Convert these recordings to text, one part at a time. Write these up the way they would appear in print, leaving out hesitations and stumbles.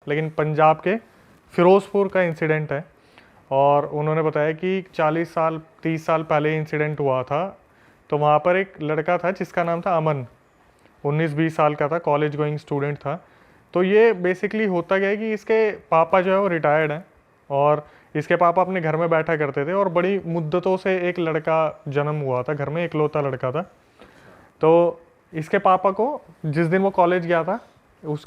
लेकिन पंजाब के फिरोज़पुर का इंसिडेंट है। और उन्होंने बताया कि 40 साल 30 साल पहले इंसिडेंट हुआ था। तो वहाँ पर एक लड़का था जिसका नाम था अमन, 19-20 साल का था, कॉलेज गोइंग स्टूडेंट था। तो ये बेसिकली होता क्या है कि इसके पापा जो है वो रिटायर्ड हैं, और इसके पापा अपने घर में बैठा करते थे, और बड़ी मुद्दतों से एक लड़का जन्म हुआ था घर में, इकलौता लड़का था। तो इसके पापा को जिस दिन वो कॉलेज गया था,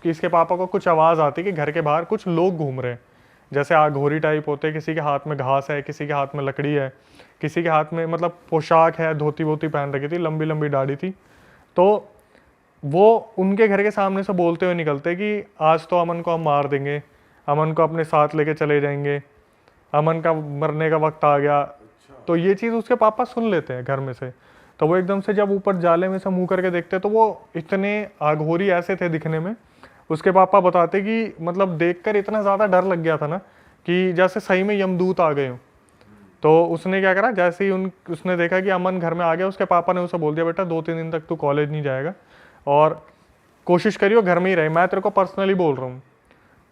इसके पापा को कुछ आवाज़ आती कि घर के बाहर कुछ लोग घूम रहे हैं, जैसे आघोरी टाइप होते, किसी के हाथ में घास है, किसी के हाथ में लकड़ी है, किसी के हाथ में मतलब पोशाक है, धोती वोती पहन रखी थी, लंबी लंबी दाढ़ी थी। तो वो उनके घर के सामने से बोलते हुए निकलते कि आज तो अमन को हम मार देंगे, अमन को अपने साथ लेके चले जाएंगे, अमन का मरने का वक्त आ गया। तो ये चीज़ उसके पापा सुन लेते हैं घर में से। तो वो एकदम से जब ऊपर जाले में से मुंह करके देखते तो वो इतने आघोरी ऐसे थे दिखने में। उसके पापा बताते कि मतलब देखकर इतना ज़्यादा डर लग गया था ना कि जैसे सही में यमदूत आ गए हो। तो उसने क्या करा, जैसे ही उसने देखा कि अमन घर में आ गया, उसके पापा ने उसे बोल दिया, बेटा 2-3 दिन तक तू कॉलेज नहीं जाएगा और कोशिश करियो घर में ही रहे, मैं तेरे को पर्सनली बोल रहा हूँ।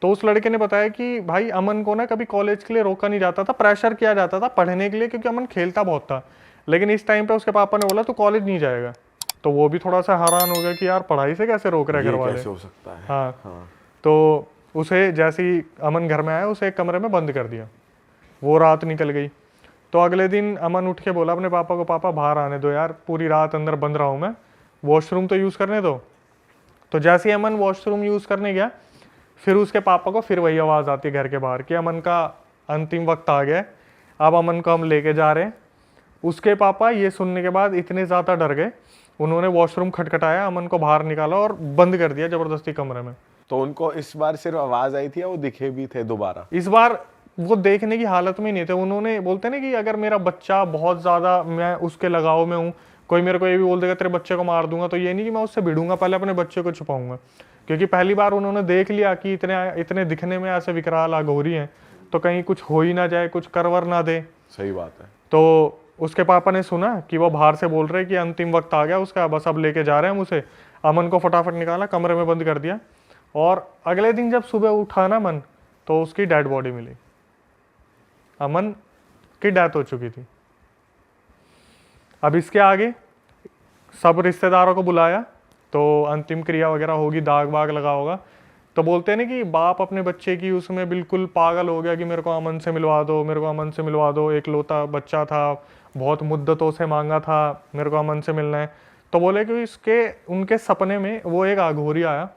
तो उस लड़के ने बताया कि भाई अमन को ना कभी कॉलेज के लिए रोका नहीं जाता था, प्रेशर किया जाता था पढ़ने के लिए, क्योंकि अमन खेलता बहुत था। लेकिन इस टाइम पे उसके पापा ने बोला तू कॉलेज नहीं जाएगा। तो वो भी थोड़ा सा हैरान हो गया कि यार पढ़ाई से कैसे रोक रहे घर वाले, कैसे हो सकता है। हाँ। तो उसे जैसे ही अमन घर में आया, उसे एक कमरे में बंद कर दिया। वो रात निकल गई। तो अगले दिन अमन उठ के बोला अपने पापा को, पापा बाहर आने दो यार, पूरी रात अंदर बंद रहा हूँ मैं, वॉशरूम तो यूज़ करने दो। तो जैसे ही अमन वॉशरूम यूज़ करने गया, फिर उसके पापा को फिर वही आवाज़ आती है घर के बाहर कि अमन का अंतिम वक्त आ गया है, अब अमन को हम लेके जा रहे हैं। उसके पापा ये सुनने के बाद इतने ज़्यादा डर गए, उन्होंने वॉशरूम खटखटाया, अमन को बाहर निकाला और बंद कर दिया ज़बरदस्ती कमरे में। तो उनको इस बार सिर्फ आवाज़ आई थी या वो दिखे भी थे दोबारा? इस बार वो देखने की हालत में नहीं थे। उन्होंने बोलते ना कि अगर मेरा बच्चा बहुत ज़्यादा, मैं उसके लगाव में हूँ, कोई मेरे को ये भी बोल देगा तेरे बच्चे को मार दूंगा, तो ये नहीं कि मैं उससे भिड़ूंगा, पहले अपने बच्चे को छुपाऊंगा। क्योंकि पहली बार उन्होंने देख लिया कि इतने दिखने में ऐसे विकराल अघोरी हैं, तो कहीं कुछ हो ही ना जाए, कुछ करवर ना दे। सही बात है। तो उसके पापा ने सुना कि वो बाहर से बोल रहे कि अंतिम वक्त आ गया उसका, बस अब लेके जा रहे हैं हम उसे। अमन को फटाफट निकाला, कमरे में बंद कर दिया। और अगले दिन जब सुबह उठा ना मन, तो उसकी डेड बॉडी मिली। अमन की डेथ हो चुकी थी। अब इसके आगे सब रिश्तेदारों को बुलाया, तो अंतिम क्रिया वगैरह होगी, दाग बाग लगा होगा। तो बोलते हैं ना कि बाप अपने बच्चे की उसमें बिल्कुल पागल हो गया कि मेरे को अमन से मिलवा दो, मेरे को अमन से मिलवा दो, एक लौता बच्चा था, बहुत मुद्दतों से मांगा था, मेरे को अमन से मिलना है। तो बोले कि उनके सपने में वो एक अघोरी आया,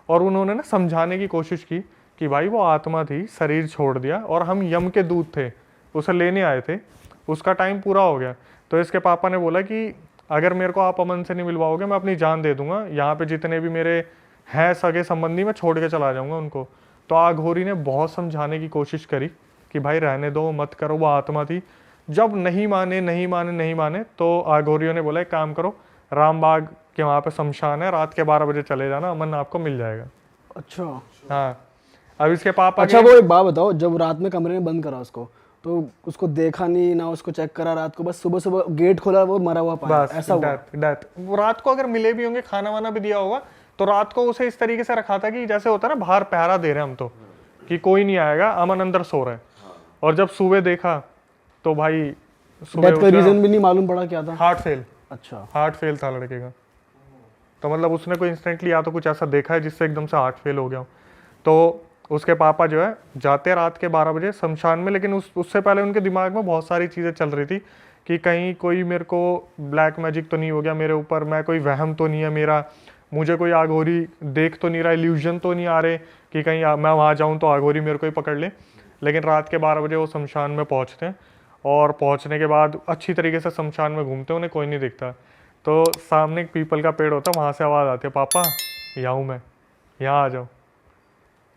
और उन्होंने ना समझाने की कोशिश की कि भाई वो आत्मा थी, शरीर छोड़ दिया, और हम यम के दूत थे, उसे लेने आए थे, उसका टाइम पूरा हो गया। तो इसके पापा ने बोला कि अगर मेरे को आप अमन से नहीं मिलवाओगे, मैं अपनी जान दे दूंगा, यहाँ पे जितने भी मेरे हैं सगे संबंधी मैं छोड़ के चला जाऊंगा उनको। तो आघोरी ने बहुत समझाने की कोशिश करी कि भाई रहने दो, मत करो, वो आत्मा थी। जब नहीं माने नहीं माने नहीं माने, तो आघोरियों ने बोला एक काम करो, रामबाग के वहाँ पे शमशान है, रात के 12 बजे चले जाना, अमन आपको मिल जाएगा। अच्छा हाँ। अब इसके पापा अच्छा, वो एक बात बताओ, जब रात में कमरे में बंद करा उसको, तो उसको देखा नहीं ना, उसको चेक करा रात को, बस सुबह सुबह गेट खोला वो मरा हुआ पाया, बस ऐसा हुआ? डेथ। वो रात को अगर मिले भी होंगे, खाना वाना भी दिया होगा, तो रात को उसे इस तरीके से रखा था कि जैसे होता है ना बाहर पहरा दे रहे हैं हम, तो कि कोई नहीं आएगा, अमन अंदर सो रहे हैं। और जब सुबह देखा तो भाई डेथ का रीजन भी नहीं मालूम पड़ा क्या था? Heart fail. अच्छा, हार्ट फेल था लड़के का। तो मतलब उसने कोई इंस्टेंटली या तो कुछ ऐसा देखा है जिससे एकदम से हार्ट फेल हो गया। तो उसके पापा जो है जाते रात के 12 बजे शमशान में, लेकिन उससे पहले उनके दिमाग में बहुत सारी चीज़ें चल रही थी कि कहीं कोई मेरे को ब्लैक मैजिक तो नहीं हो गया मेरे ऊपर, मैं कोई वहम तो नहीं है मेरा, मुझे कोई आघोरी देख तो नहीं रहा, इल्यूजन तो नहीं आ रहे कि कहीं मैं वहाँ जाऊँ तो आघोरी मेरे को ही पकड़ ले। लेकिन रात के 12 बजे वो शमशान में पहुँचते हैं, और पहुँचने के बाद अच्छी तरीके से शमशान में घूमते हैं, उन्हें कोई नहीं दिखता। तो सामने एक पीपल का पेड़ होता है, वहाँ से आवाज़ आती है, पापा यहाँ हूँ मैं, यहाँ आ जाओ।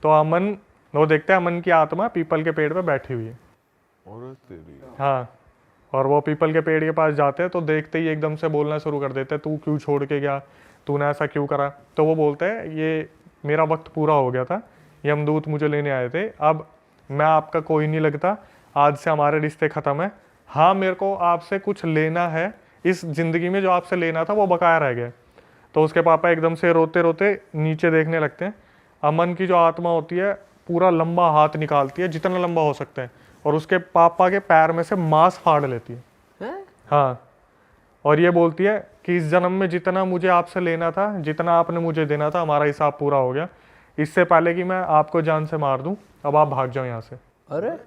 तो अमन, वो देखते हैं अमन की आत्मा पीपल के पेड़ पे बैठी हुई है। हाँ। और वो पीपल के पेड़ के पास जाते हैं, तो देखते ही एकदम से बोलना शुरू कर देते हैं, तू क्यों छोड़ के गया, तूने ऐसा क्यों करा। तो वो बोलते हैं ये मेरा वक्त पूरा हो गया था, यमदूत मुझे लेने आए थे, अब मैं आपका कोई नहीं लगता, आज से हमारे रिश्ते ख़त्म है। हाँ, मेरे को आपसे कुछ लेना है, इस ज़िंदगी में जो आपसे लेना था वो बकाया रह गया। तो उसके पापा एकदम से रोते रोते नीचे देखने लगते हैं। अमन की जो आत्मा होती है पूरा लंबा हाथ निकालती है जितना लंबा हो सकता है और उसके पापा के पैर में से मांस फाड़ लेती है। हैं? हाँ, और ये बोलती है कि इस जन्म में जितना मुझे आपसे लेना था, जितना आपने मुझे देना था, हमारा हिसाब पूरा हो गया। इससे पहले कि मैं आपको जान से मार दूं, अब आप भाग जाओ यहाँ से। अरे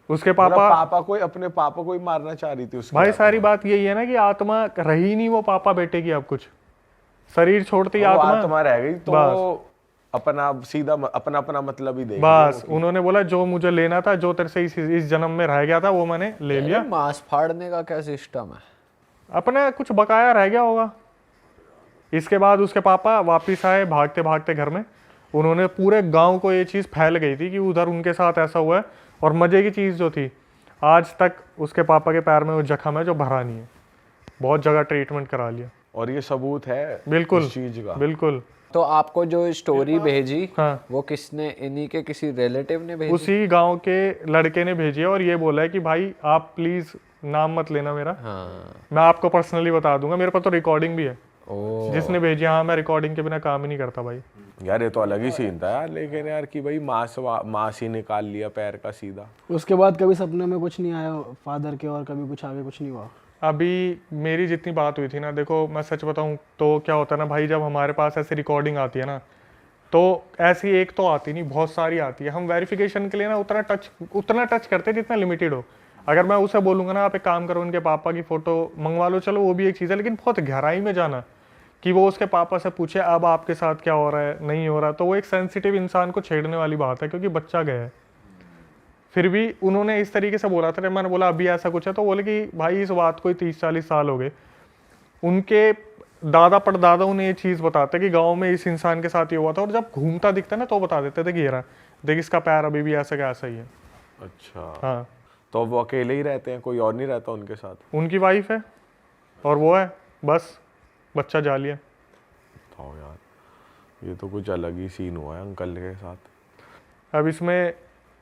उसके मतलब पापा, अपने पापा को ही मारना चाह रही थी उसकी भाई आत्मा। सारी बात यही है ना कि आत्मा रही नहीं वो पापा बेटे की, अब कुछ शरीर छोड़ती वो आत्मा। आत्मा रह गई तो बस। वो अपना सीधा अपना अपना मतलब ही देगी। बस उन्होंने बोला जो मुझे लेना था, जो तेरे से इस जन्म में रह गया था, वो मैंने ले लिया। मांस फाड़ने का क्या सिस्टम है? अपना कुछ बकाया रह गया होगा। इसके बाद उसके पापा वापिस आए भागते भागते घर में। उन्होंने पूरे गांव को ये चीज़ फैल गई थी कि उधर उनके साथ ऐसा हुआ है। और मज़े की चीज़ जो थी, आज तक उसके पापा के पैर में वो जख्म है जो भरा नहीं है। बहुत जगह ट्रीटमेंट करा लिया। और ये सबूत है बिल्कुल इस चीज का। बिल्कुल। तो आपको जो स्टोरी भेजी हाँ, वो किसने, इन्हीं के किसी रिलेटिव ने भेजी? उसी गांव के लड़के ने भेजी है और ये बोला है कि भाई आप प्लीज़ नाम मत लेना मेरा, हाँ। मैं आपको पर्सनली बता दूंगा। मेरे पास तो रिकॉर्डिंग भी है। ओ जिसने भेजी, हाँ, मैं रिकॉर्डिंग के बिना काम ही नहीं करता भाई। यार ये तो अलग ही सीन था यार, लेकिन यार कि भाई मांस ही निकाल लिया पैर का सीधा। उसके बाद कभी सपने में कुछ नहीं आया फादर के, और कभी कुछ आगे कुछ नहीं हुआ? अभी मेरी जितनी बात हुई थी ना, देखो मैं सच बताऊं तो क्या होता है ना भाई, जब हमारे पास ऐसी रिकॉर्डिंग आती है ना, तो ऐसी एक तो आती नहीं, बहुत सारी आती है। हम वेरिफिकेशन के लिए ना उतना टच करते हैं जितना लिमिटेड हो। अगर मैं उसे बोलूँगा ना आप एक काम करो, उनके पापा की फ़ोटो मंगवा लो, चलो वो भी एक चीज़ है, लेकिन बहुत गहराई में जाना कि वो उसके पापा से पूछे अब आपके साथ क्या हो रहा है, नहीं हो रहा, तो वो एक सेंसिटिव इंसान को छेड़ने वाली बात है, क्योंकि बच्चा गया है। फिर भी उन्होंने इस तरीके से बोला था। मैंने बोला अभी ऐसा कुछ है, तो बोले कि भाई इस बात को 30-40 साल हो गए। उनके दादा परदादाओं ने ये चीज़ बताते कि गांव में इस इंसान के साथ ये हुआ था, और जब घूमता दिखता ना तो बता देते थे कि ये रहा, देख इसका पैर अभी भी ऐसा का ऐसा ही है। अच्छा। हाँ, तो वो अकेले ही रहते हैं, कोई और नहीं रहता उनके साथ? उनकी वाइफ है और वो है, बस बच्चा जाली है। तो यार ये तो कुछ अलग ही सीन हुआ है अंकल के साथ। अब इसमें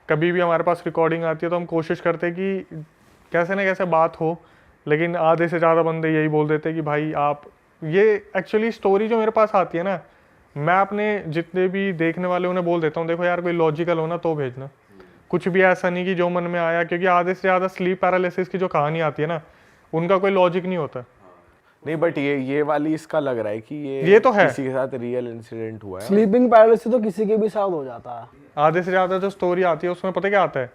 कभी भी हमारे पास रिकॉर्डिंग आती है तो हम कोशिश करते हैं कि कैसे ना कैसे बात हो, लेकिन आधे से ज़्यादा बंदे यही बोल देते हैं कि भाई आप ये एक्चुअली स्टोरी जो मेरे पास आती है ना, मैं अपने जितने भी देखने वाले उन्हें बोल देता हूँ देखो यार कोई लॉजिकल हो ना तो भेजना, कुछ भी ऐसा नहीं कि जो मन में आया, क्योंकि आधे से ज़्यादा स्लीप पैरालिसिस की जो कहानी आती है ना, उनका कोई लॉजिक नहीं होता। नहीं बट ये वाली इसका लग रहा है कि ये तो है। किसी के साथ रियल इंसिडेंट हुआ है। स्लीपिंग पैरालिसिस तो किसी के भी साथ हो जाता है। आधे से ज़्यादा जो स्टोरी आती है उसमें पता क्या आता है,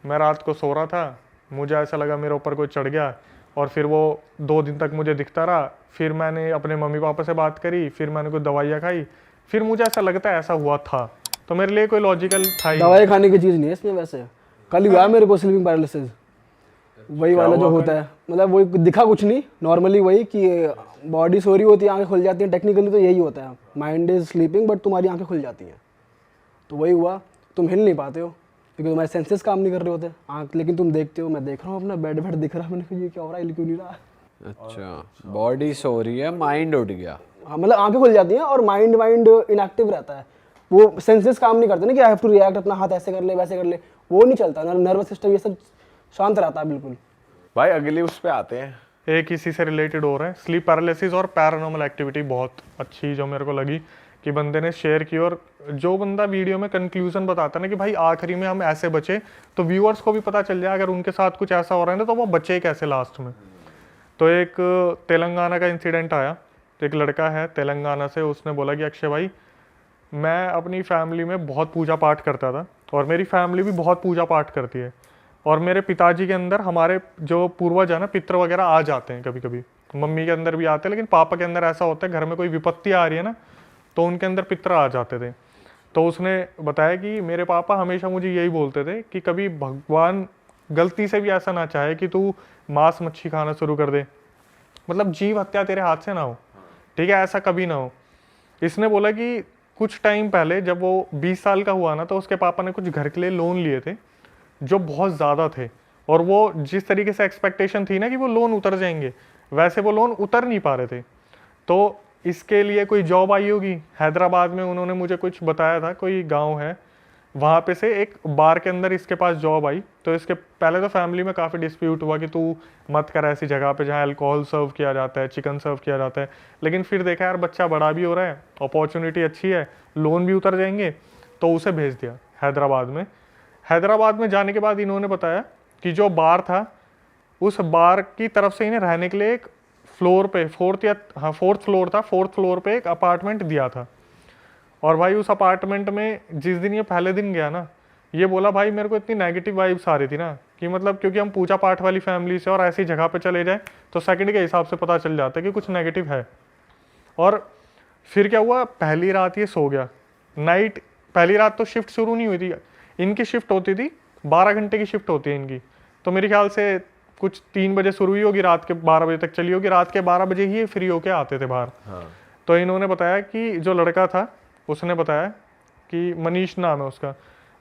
मैं रात को सो रहा था, मुझे ऐसा लगा मेरे ऊपर कोई चढ़ गया, और फिर वो 2 दिन तक मुझे दिखता रहा। फिर मैंने अपने मम्मी पापा से बात करी, फिर मैंने कुछ दवाइयाँ खाई, फिर मुझे ऐसा लगता है ऐसा हुआ था, तो मेरे लिए कोई लॉजिकल था ही नहीं। दवाई खाने की चीज़ नहीं है इसमें। वैसे कल हुआ मेरे को स्लीपिंग पैरालिसिस, वही वाला जो होता है, मतलब वही दिखा कुछ नहीं, नॉर्मली वही कि बॉडी सो रही होती है, आंखें खुल जाती हैं। टेक्निकली तो यही होता है, माइंड इज स्लीपिंग बट तुम्हारी आंखें खुल जाती हैं। तो वही हुआ, तुम हिल नहीं पाते हो क्योंकि तुम्हारे सेंसेस काम नहीं कर रहे होते आंख, लेकिन तुम देखते हो। मैं देख रहा हूँ अपना बेड दिख रहा है, मैंने कहा ये क्या हो रहा है, हिल क्यों नहीं रहा। अच्छा, बॉडी सो रही है, माइंड उठ गया। हाँ, मतलब आंखें खुल जाती हैं और माइंड इनएक्टिव रहता है। वो सेंसेस काम नहीं करते ना कि आई हैव टू रिएक्ट, अपना हाथ ऐसे कर ले वैसे कर ले, वो नहीं चलता। नर्वस सिस्टम ये सब शांत रहता है बिल्कुल। भाई अगले उस पे आते हैं, एक इसी से रिलेटेड हो रहा है, स्लीप पैरालिसिस और पैरानॉर्मल एक्टिविटी बहुत अच्छी जो मेरे को लगी कि बंदे ने शेयर की। और जो बंदा वीडियो में कंक्लूजन बताता है ना कि भाई आखिरी में हम ऐसे बचे, तो व्यूअर्स को भी पता चल जाए अगर उनके साथ कुछ ऐसा हो रहा है ना तो वो बचे कैसे लास्ट में। तो एक तेलंगाना का इंसिडेंट आया, एक लड़का है तेलंगाना से, उसने बोला कि अक्षय भाई मैं अपनी फैमिली में बहुत पूजा पाठ करता था और मेरी फैमिली भी बहुत पूजा पाठ करती है, और मेरे पिताजी के अंदर हमारे जो पूर्वज है ना, पितर वगैरह आ जाते हैं कभी कभी, मम्मी के अंदर भी आते हैं, लेकिन पापा के अंदर ऐसा होता है घर में कोई विपत्ति आ रही है ना तो उनके अंदर पितर आ जाते थे। तो उसने बताया कि मेरे पापा हमेशा मुझे यही बोलते थे कि कभी भगवान गलती से भी ऐसा ना चाहे कि तू मांस मच्छी खाना शुरू कर दे, मतलब जीव हत्या तेरे हाथ से ना हो, ठीक है, ऐसा कभी ना हो। इसने बोला कि कुछ टाइम पहले जब वो 20 साल का हुआ ना, तो उसके पापा ने कुछ घर के लिए लोन लिए थे जो बहुत ज़्यादा थे, और वो जिस तरीके से एक्सपेक्टेशन थी ना कि वो लोन उतर जाएंगे, वैसे वो लोन उतर नहीं पा रहे थे। तो इसके लिए कोई जॉब आई होगी हैदराबाद में, उन्होंने मुझे कुछ बताया था, कोई गांव है वहाँ पे से एक बार के अंदर इसके पास जॉब आई। तो इसके पहले तो फैमिली में काफ़ी डिस्प्यूट हुआ कि तू मत कर ऐसी जगह पे जहाँ अल्कोहल सर्व किया जाता है, चिकन सर्व किया जाता है, लेकिन फिर देखा यार बच्चा बड़ा भी हो रहा है, अपॉर्चुनिटी अच्छी है, लोन भी उतर जाएंगे, तो उसे भेज दिया हैदराबाद में। हैदराबाद में जाने के बाद इन्होंने बताया कि जो बार था उस बार की तरफ से इन्हें रहने के लिए एक फ्लोर पे फोर्थ फ्लोर था, फोर्थ फ्लोर पे एक अपार्टमेंट दिया था। और भाई उस अपार्टमेंट में जिस दिन ये पहले दिन गया ना, ये बोला भाई मेरे को इतनी नेगेटिव वाइब्स आ रही थी ना कि मतलब क्योंकि हम पूजा पाठ वाली फैमिली से और ऐसी जगह पे चले जाए तो सेकंड के हिसाब से पता चल जाता है कि कुछ नेगेटिव है। और फिर क्या हुआ, पहली रात ये सो गया। नाइट पहली रात तो शिफ्ट शुरू नहीं हुई थी, इनकी शिफ्ट होती थी 12 घंटे की शिफ्ट होती है इनकी, तो मेरे ख्याल से कुछ 3 बजे शुरू हुई होगी, रात के 12 बजे तक चली होगी, रात के 12 बजे ही फ्री होके आते थे बाहर। तो इन्होंने बताया कि जो लड़का था उसने बताया कि मनीष नाम है उसका,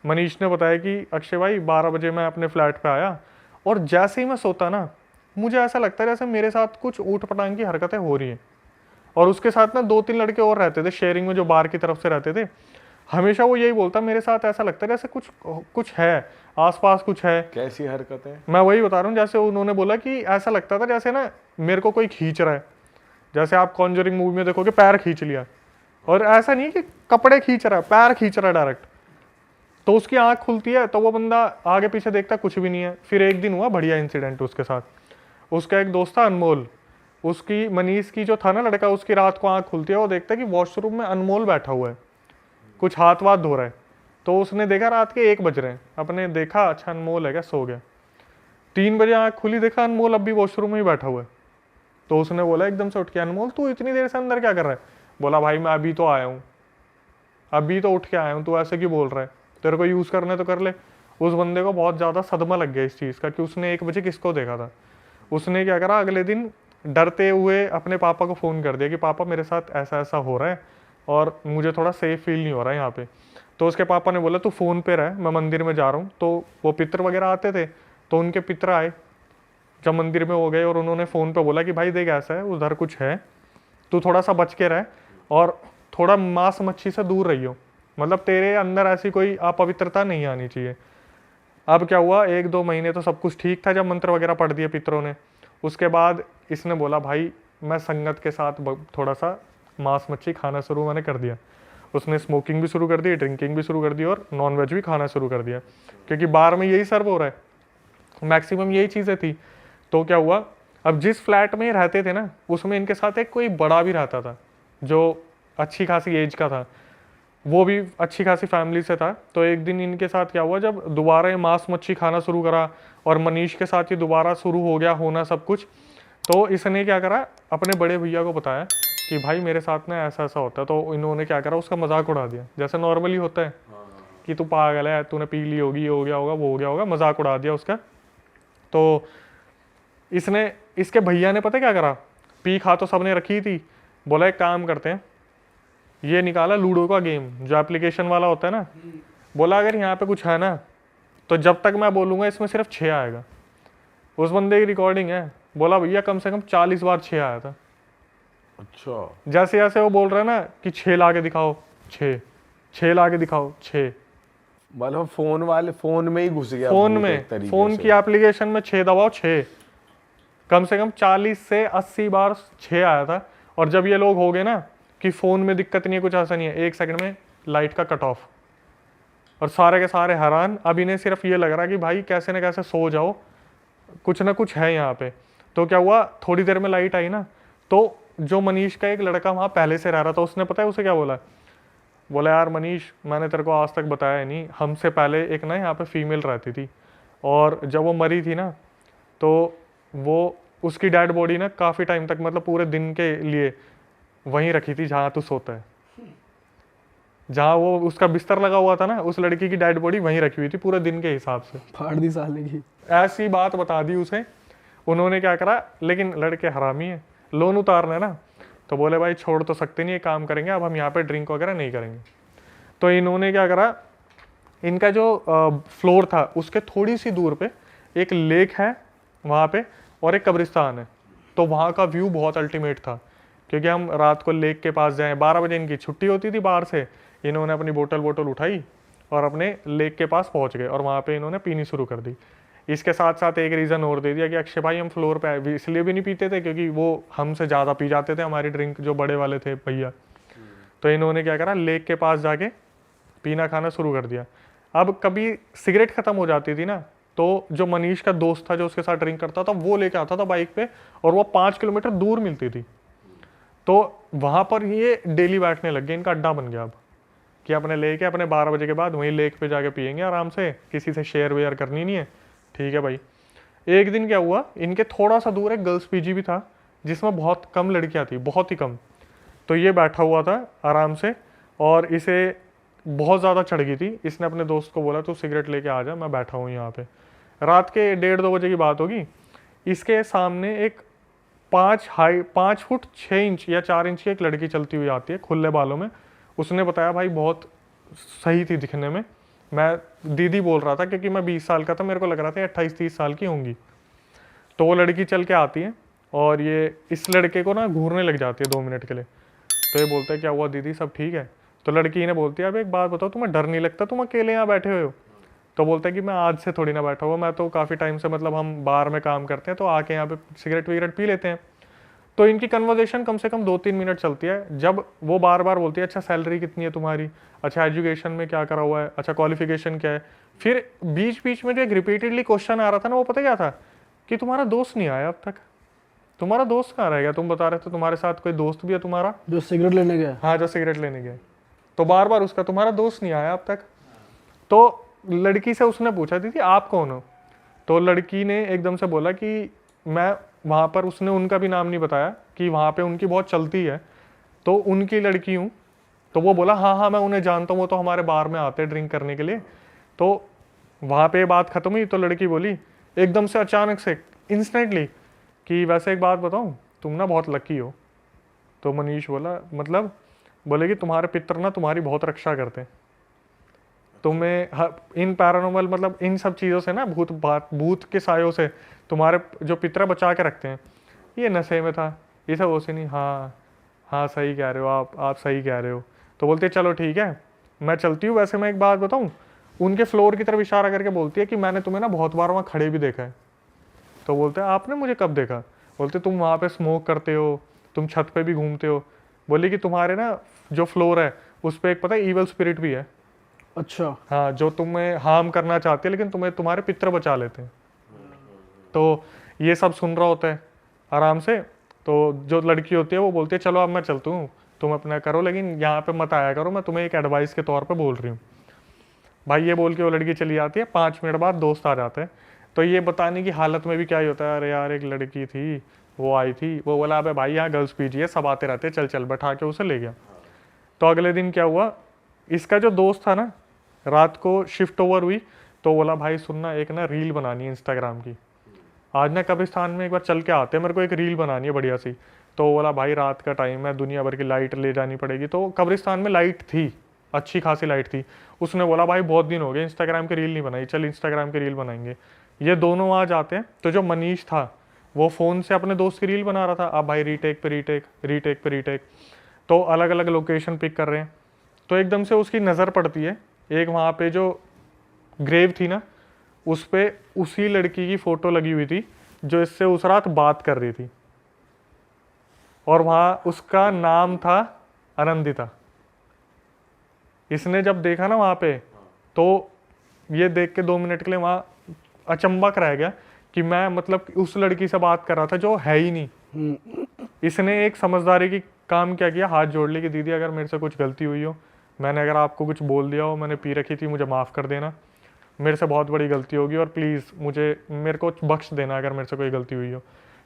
मनीष ने बताया कि अक्षय भाई 12 बजे मैं अपने फ्लैट पे आया और जैसे ही मैं सोता ना मुझे ऐसा लगता है जैसे मेरे साथ कुछ ऊट पटांग की हरकतें हो रही हैं। और उसके साथ ना 2-3 लड़के और रहते थे शेयरिंग में जो बाहर की तरफ से रहते थे। हमेशा वो यही बोलता मेरे साथ ऐसा लगता है जैसे कुछ है आसपास, कुछ है। कैसी हरकतें? मैं वही बता रहा हूँ, जैसे उन्होंने बोला कि ऐसा लगता था जैसे ना मेरे को कोई खींच रहा है, जैसे आप कॉन्जरिंग मूवी में देखोगे पैर खींच लिया, और ऐसा नहीं कि कपड़े खींच रहा है, पैर खींच रहा है डायरेक्ट। तो उसकी आंख खुलती है तो वो बंदा आगे पीछे देखता कुछ भी नहीं है। फिर एक दिन हुआ बढ़िया इंसिडेंट उसके साथ, उसका एक दोस्त था अनमोल, उसकी मनीष की जो था ना लड़का, उसकी रात को आंख खुलती है, वो देखता है कि वॉशरूम में अनमोल बैठा हुआ है, कुछ हाथ वाथ धो रहा है। तो उसने देखा रात के 1 बज रहे हैं, अपने देखा अच्छा अनमोल है क्या, सो गया। 3 बजे आंख खुली, देखा अनमोल अब भी वॉशरूम में ही बैठा हुआ है। तो उसने बोला एकदम से उठ के, अनमोल तू इतनी देर से अंदर क्या कर रहा है? बोला भाई मैं अभी तो आया हूँ, अभी तो उठ के आया हूँ, तू ऐसे क्यों बोल रहा है, तेरे को यूज़ करने तो कर ले। उस बंदे को बहुत ज़्यादा सदमा लग गया इस चीज़ का कि उसने 1 बजे किसको देखा था। उसने क्या करा, अगले दिन डरते हुए अपने पापा को फ़ोन कर दिया कि पापा मेरे साथ ऐसा ऐसा हो रहा है और मुझे थोड़ा सेफ फील नहीं हो रहा है यहाँ पे। तो उसके पापा ने बोला तू फ़ोन पे रह, मैं मंदिर में जा रहा हूँ। तो वो पितर वगैरह आते थे, तो उनके पितर आए जब मंदिर में हो गए, और उन्होंने फ़ोन पे बोला कि भाई देख ऐसा है, उधर कुछ है, तू थोड़ा सा बच के रह और थोड़ा मांस मच्छी से दूर रहियो, मतलब तेरे अंदर ऐसी कोई अपवित्रता नहीं आनी चाहिए। अब क्या हुआ, 1-2 महीने तो सब कुछ ठीक था जब मंत्र वगैरह पढ़ दिए पितरों ने। उसके बाद इसने बोला भाई मैं संगत के साथ थोड़ा सा मांस मच्छी खाना शुरू मैंने कर दिया। उसने स्मोकिंग भी शुरू कर दी, ड्रिंकिंग भी शुरू कर दी और नॉन वेज भी खाना शुरू कर दिया, क्योंकि बार में यही सर्व हो रहा है, मैक्सिमम यही चीज़ें थी। तो क्या हुआ, अब जिस फ्लैट में रहते थे ना उसमें इनके साथ एक कोई बड़ा भी रहता था जो अच्छी खासी एज का था, वो भी अच्छी खासी फैमिली से था। तो एक दिन इनके साथ क्या हुआ, जब दोबारा ये मांस मच्छी खाना शुरू करा और मनीष के साथ ही दोबारा शुरू हो गया होना सब कुछ, तो इसने क्या करा, अपने बड़े भैया को बताया कि भाई मेरे साथ ना ऐसा ऐसा होता है। तो इन्होंने क्या करा, उसका मजाक उड़ा दिया, जैसे नॉर्मली होता है कि तू पागल है, तूने पी ली होगी, ये हो गया होगा, वो हो गया होगा, मजाक उड़ा दिया उसका। तो इसने, इसके भैया ने पता क्या करा, पी खा तो सबने रखी थी, बोला एक काम करते हैं, ये निकाला लूडो का गेम जो एप्लीकेशन वाला होता है ना, बोला अगर यहाँ पे कुछ है ना तो जब तक मैं बोलूँगा इसमें सिर्फ 6 आएगा। उस बंदे की रिकॉर्डिंग है, बोला भैया कम से कम 40 बार 6 आया था। अच्छा, जैसे जैसे वो बोल रहा है ना कि 6 ला के दिखाओ, 6 ला के दिखाओ, 6। मतलब फोन में ही घुस गया, फोन भूत में, एक तरीके फोन से। की एप्लीकेशन में 6 दबाओ, 6, कम से कम 40 से 80 बार 6 आया था। और जब ये लोग हो गए ना कि फ़ोन में दिक्कत नहीं है, कुछ ऐसा नहीं है, 1 सेकंड में लाइट का कट ऑफ, और सारे के सारे हैरान। अब इन्हें सिर्फ ये लग रहा कि भाई कैसे न कैसे सो जाओ, कुछ ना कुछ है यहाँ पे। तो क्या हुआ, थोड़ी देर में लाइट आई ना, तो जो मनीष का एक लड़का वहाँ पहले से रह रहा था, उसने पता है उसे क्या बोला, बोला यार मनीष मैंने तेरे को आज तक बताया नहीं, हमसे पहले एक ना यहाँ पे फीमेल रहती थी, और जब वो मरी थी ना तो वो उसकी डेड बॉडी ना काफ़ी टाइम तक, मतलब पूरे दिन के लिए वहीं रखी थी जहाँ तू सोता है, जहाँ वो उसका बिस्तर लगा हुआ था ना, उस लड़की की डेड बॉडी वहीं रखी हुई थी पूरे दिन के हिसाब से। फाड़ दी साले की। ऐसी बात बता दी उसे। उन्होंने क्या करा, लेकिन लड़के हरामी है, लोन उतारना ना, तो बोले भाई छोड़ तो सकते नहीं, एक काम करेंगे अब हम यहाँ पे ड्रिंक वगैरह नहीं करेंगे। तो इन्होंने क्या करा, इनका जो फ्लोर था उसके थोड़ी सी दूर पे एक लेक है वहाँ पे, और एक कब्रिस्तान है। तो वहाँ का व्यू बहुत अल्टीमेट था, क्योंकि हम रात को लेक के पास जाएं, 12 बजे इनकी छुट्टी होती थी बाहर से, इन्होंने अपनी बोतल उठाई और अपने लेक के पास पहुँच गए और वहाँ पे इन्होंने पीनी शुरू कर दी। इसके साथ साथ एक रीज़न और दे दिया कि अक्षय भाई हम फ्लोर पे इसलिए भी नहीं पीते थे क्योंकि वो हमसे ज़्यादा पी जाते थे, हमारी ड्रिंक जो बड़े वाले थे भैया। तो इन्होंने क्या करा, लेक के पास जाके पीना खाना शुरू कर दिया। अब कभी सिगरेट ख़त्म हो जाती थी ना, तो जो मनीष का दोस्त था जो उसके साथ ड्रिंक करता था, वो लेके आता था बाइक पे, और वो 5 किलोमीटर दूर मिलती थी। तो वहाँ पर ये डेली बैठने लग गए, इनका अड्डा बन गया अब, कि अपने लेके अपने 12 बजे के बाद वहीं लेक पे जाके पियेंगे आराम से, किसी से शेयर वेयर करनी नहीं है, ठीक है भाई। एक दिन क्या हुआ, इनके थोड़ा सा दूर एक गर्ल्स पीजी भी था जिसमें बहुत कम लड़कियां थी, बहुत ही कम। तो ये बैठा हुआ था आराम से, और इसे बहुत ज़्यादा चढ़ गई थी। इसने अपने दोस्त को बोला तू सिगरेट लेके आ जा, मैं बैठा हूँ यहाँ पे। रात के 1:30-2 बजे की बात होगी। इसके सामने एक 5 फुट 6 इंच या 4 इंच की एक लड़की चलती हुई आती है खुले बालों में। उसने बताया भाई बहुत सही थी दिखने में, मैं दीदी बोल रहा था क्योंकि मैं 20 साल का था, मेरे को लग रहा था 28-30 साल की होंगी। तो वो लड़की चल के आती है और ये इस लड़के को ना घूरने लग जाती है 2 मिनट के लिए। तो ये बोलता है क्या हुआ दीदी, सब ठीक है? तो लड़की इन्हें बोलती है अब एक बात बताओ, तुम्हें डर नहीं लगता, तुम अकेले यहाँ बैठे हुए हो? तो बोलता है कि मैं आज से थोड़ी ना बैठा हुआ, मैं तो काफ़ी टाइम से, मतलब हम बार में काम करते हैं तो आके यहाँ पे सिगरेट विगरेट पी लेते हैं। तो इनकी कन्वर्जेशन कम से कम 2-3 मिनट चलती है, जब वो बार बार बोलती है अच्छा सैलरी कितनी है तुम्हारी, अच्छा एजुकेशन में क्या करा हुआ है, अच्छा क्वालिफिकेशन क्या है। फिर बीच बीच में जो एक रिपीटेडली क्वेश्चन आ रहा था ना, वो पता क्या था, कि तुम्हारा दोस्त नहीं आया अब तक, तुम्हारा दोस्त कहाँ रह गया? तुम बता रहे थे तुम्हारे साथ कोई दोस्त भी है तुम्हारा, जो सिगरेट लेने गया। हाँ जो सिगरेट लेने गए। तो बार बार उसका तुम्हारा दोस्त नहीं आया अब तक। तो लड़की से उसने पूछा दीदी आप कौन हो? तो लड़की ने एकदम से बोला कि मैं वहाँ पर, उसने उनका भी नाम नहीं बताया कि वहाँ पे उनकी बहुत चलती है तो उनकी लड़की हूँ। तो वो बोला हाँ हाँ मैं उन्हें जानता हूँ, वो तो हमारे बार में आते हैं ड्रिंक करने के लिए। तो वहाँ पे बात खत्म हुई। तो लड़की बोली एकदम से अचानक से इंस्टेंटली कि वैसे एक बात बताऊँ, तुम ना बहुत लकी हो। तो मनीष बोला मतलब? बोले कि तुम्हारे पितर ना तुम्हारी बहुत रक्षा करते हैं, तुम्हें इन पैरानॉर्मल मतलब इन सब चीज़ों से ना, भूत के सायों से तुम्हारे जो पितर बचा के रखते हैं। ये नशे में था, ये सब उसे नहीं। हाँ हाँ सही कह रहे हो आप सही कह रहे हो। तो बोलते चलो ठीक है मैं चलती हूँ। वैसे मैं एक बात बताऊँ, उनके फ्लोर की तरफ इशारा करके बोलती है कि मैंने तुम्हें ना बहुत बार वहाँ खड़े भी देखा है। तो बोलते हैं आपने मुझे कब देखा? बोलते तुम वहाँ पे स्मोक करते हो, तुम छत पे भी घूमते हो। बोली कि तुम्हारे ना जो फ्लोर है उस पर एक पता है ईवल स्पिरिट भी है। अच्छा। हाँ जो तुम्हें हार्म करना चाहते हैं लेकिन तुम्हें तुम्हारे पितर बचा लेते हैं। तो ये सब सुन रहा होता है आराम से। तो जो लड़की होती है वो बोलती है चलो अब मैं चलती हूँ, तुम अपना करो लेकिन यहाँ पे मत आया करो, मैं तुम्हें एक एडवाइस के तौर पे बोल रही हूँ। भाई ये बोल के वो लड़की चली जाती है। 5 मिनट बाद दोस्त आ जाते हैं। तो ये बताने की हालत में भी क्या ही होता है, अरे यार एक लड़की थी वो आई थी, वो बोला अबे भाई यहाँ गर्ल्स पीजी है सब आते रहते, चल चल, बैठा के उसे ले गया। तो अगले दिन क्या हुआ, इसका जो दोस्त था ना, रात को शिफ्ट ओवर हुई तो बोला भाई सुनना एक ना रील बनानी है इंस्टाग्राम की, आज ना कब्रिस्तान में एक बार चल के आते हैं, मेरे को एक रील बनानी है बढ़िया सी। तो बोला भाई रात का टाइम है, दुनिया भर की लाइट ले जानी पड़ेगी। तो कब्रिस्तान में लाइट थी, अच्छी खासी लाइट थी। उसने बोला भाई बहुत दिन हो गए इंस्टाग्राम की रील नहीं बनाई, चल इंस्टाग्राम की रील बनाएंगे। ये दोनों आ जाते हैं। तो जो मनीष था वो फ़ोन से अपने दोस्त की रील बना रहा था। अब भाई रीटेक पे रीटेक, रीटेक पे रीटेक, तो अलग अलग लोकेशन पिक कर रहे हैं। तो एकदम से उसकी नज़र पड़ती है एक वहाँ पे जो ग्रेव थी ना, उस पे उसी लड़की की फ़ोटो लगी हुई थी जो इससे उस रात बात कर रही थी, और वहाँ उसका नाम था आनंदिता। इसने जब देखा ना वहाँ पे, तो ये देख के 2 मिनट के लिए वहाँ अचंबक रह गया कि मैं मतलब उस लड़की से बात कर रहा था जो है ही नहीं। इसने एक समझदारी की काम क्या किया, हाथ जोड़ ली कि दीदी अगर मेरे से कुछ गलती हुई हो, मैंने अगर आपको कुछ बोल दिया हो, मैंने पी रखी थी, मुझे माफ़ कर देना, मेरे से बहुत बड़ी गलती होगी और प्लीज़ मेरे को बख्श देना अगर मेरे से कोई गलती हुई हो।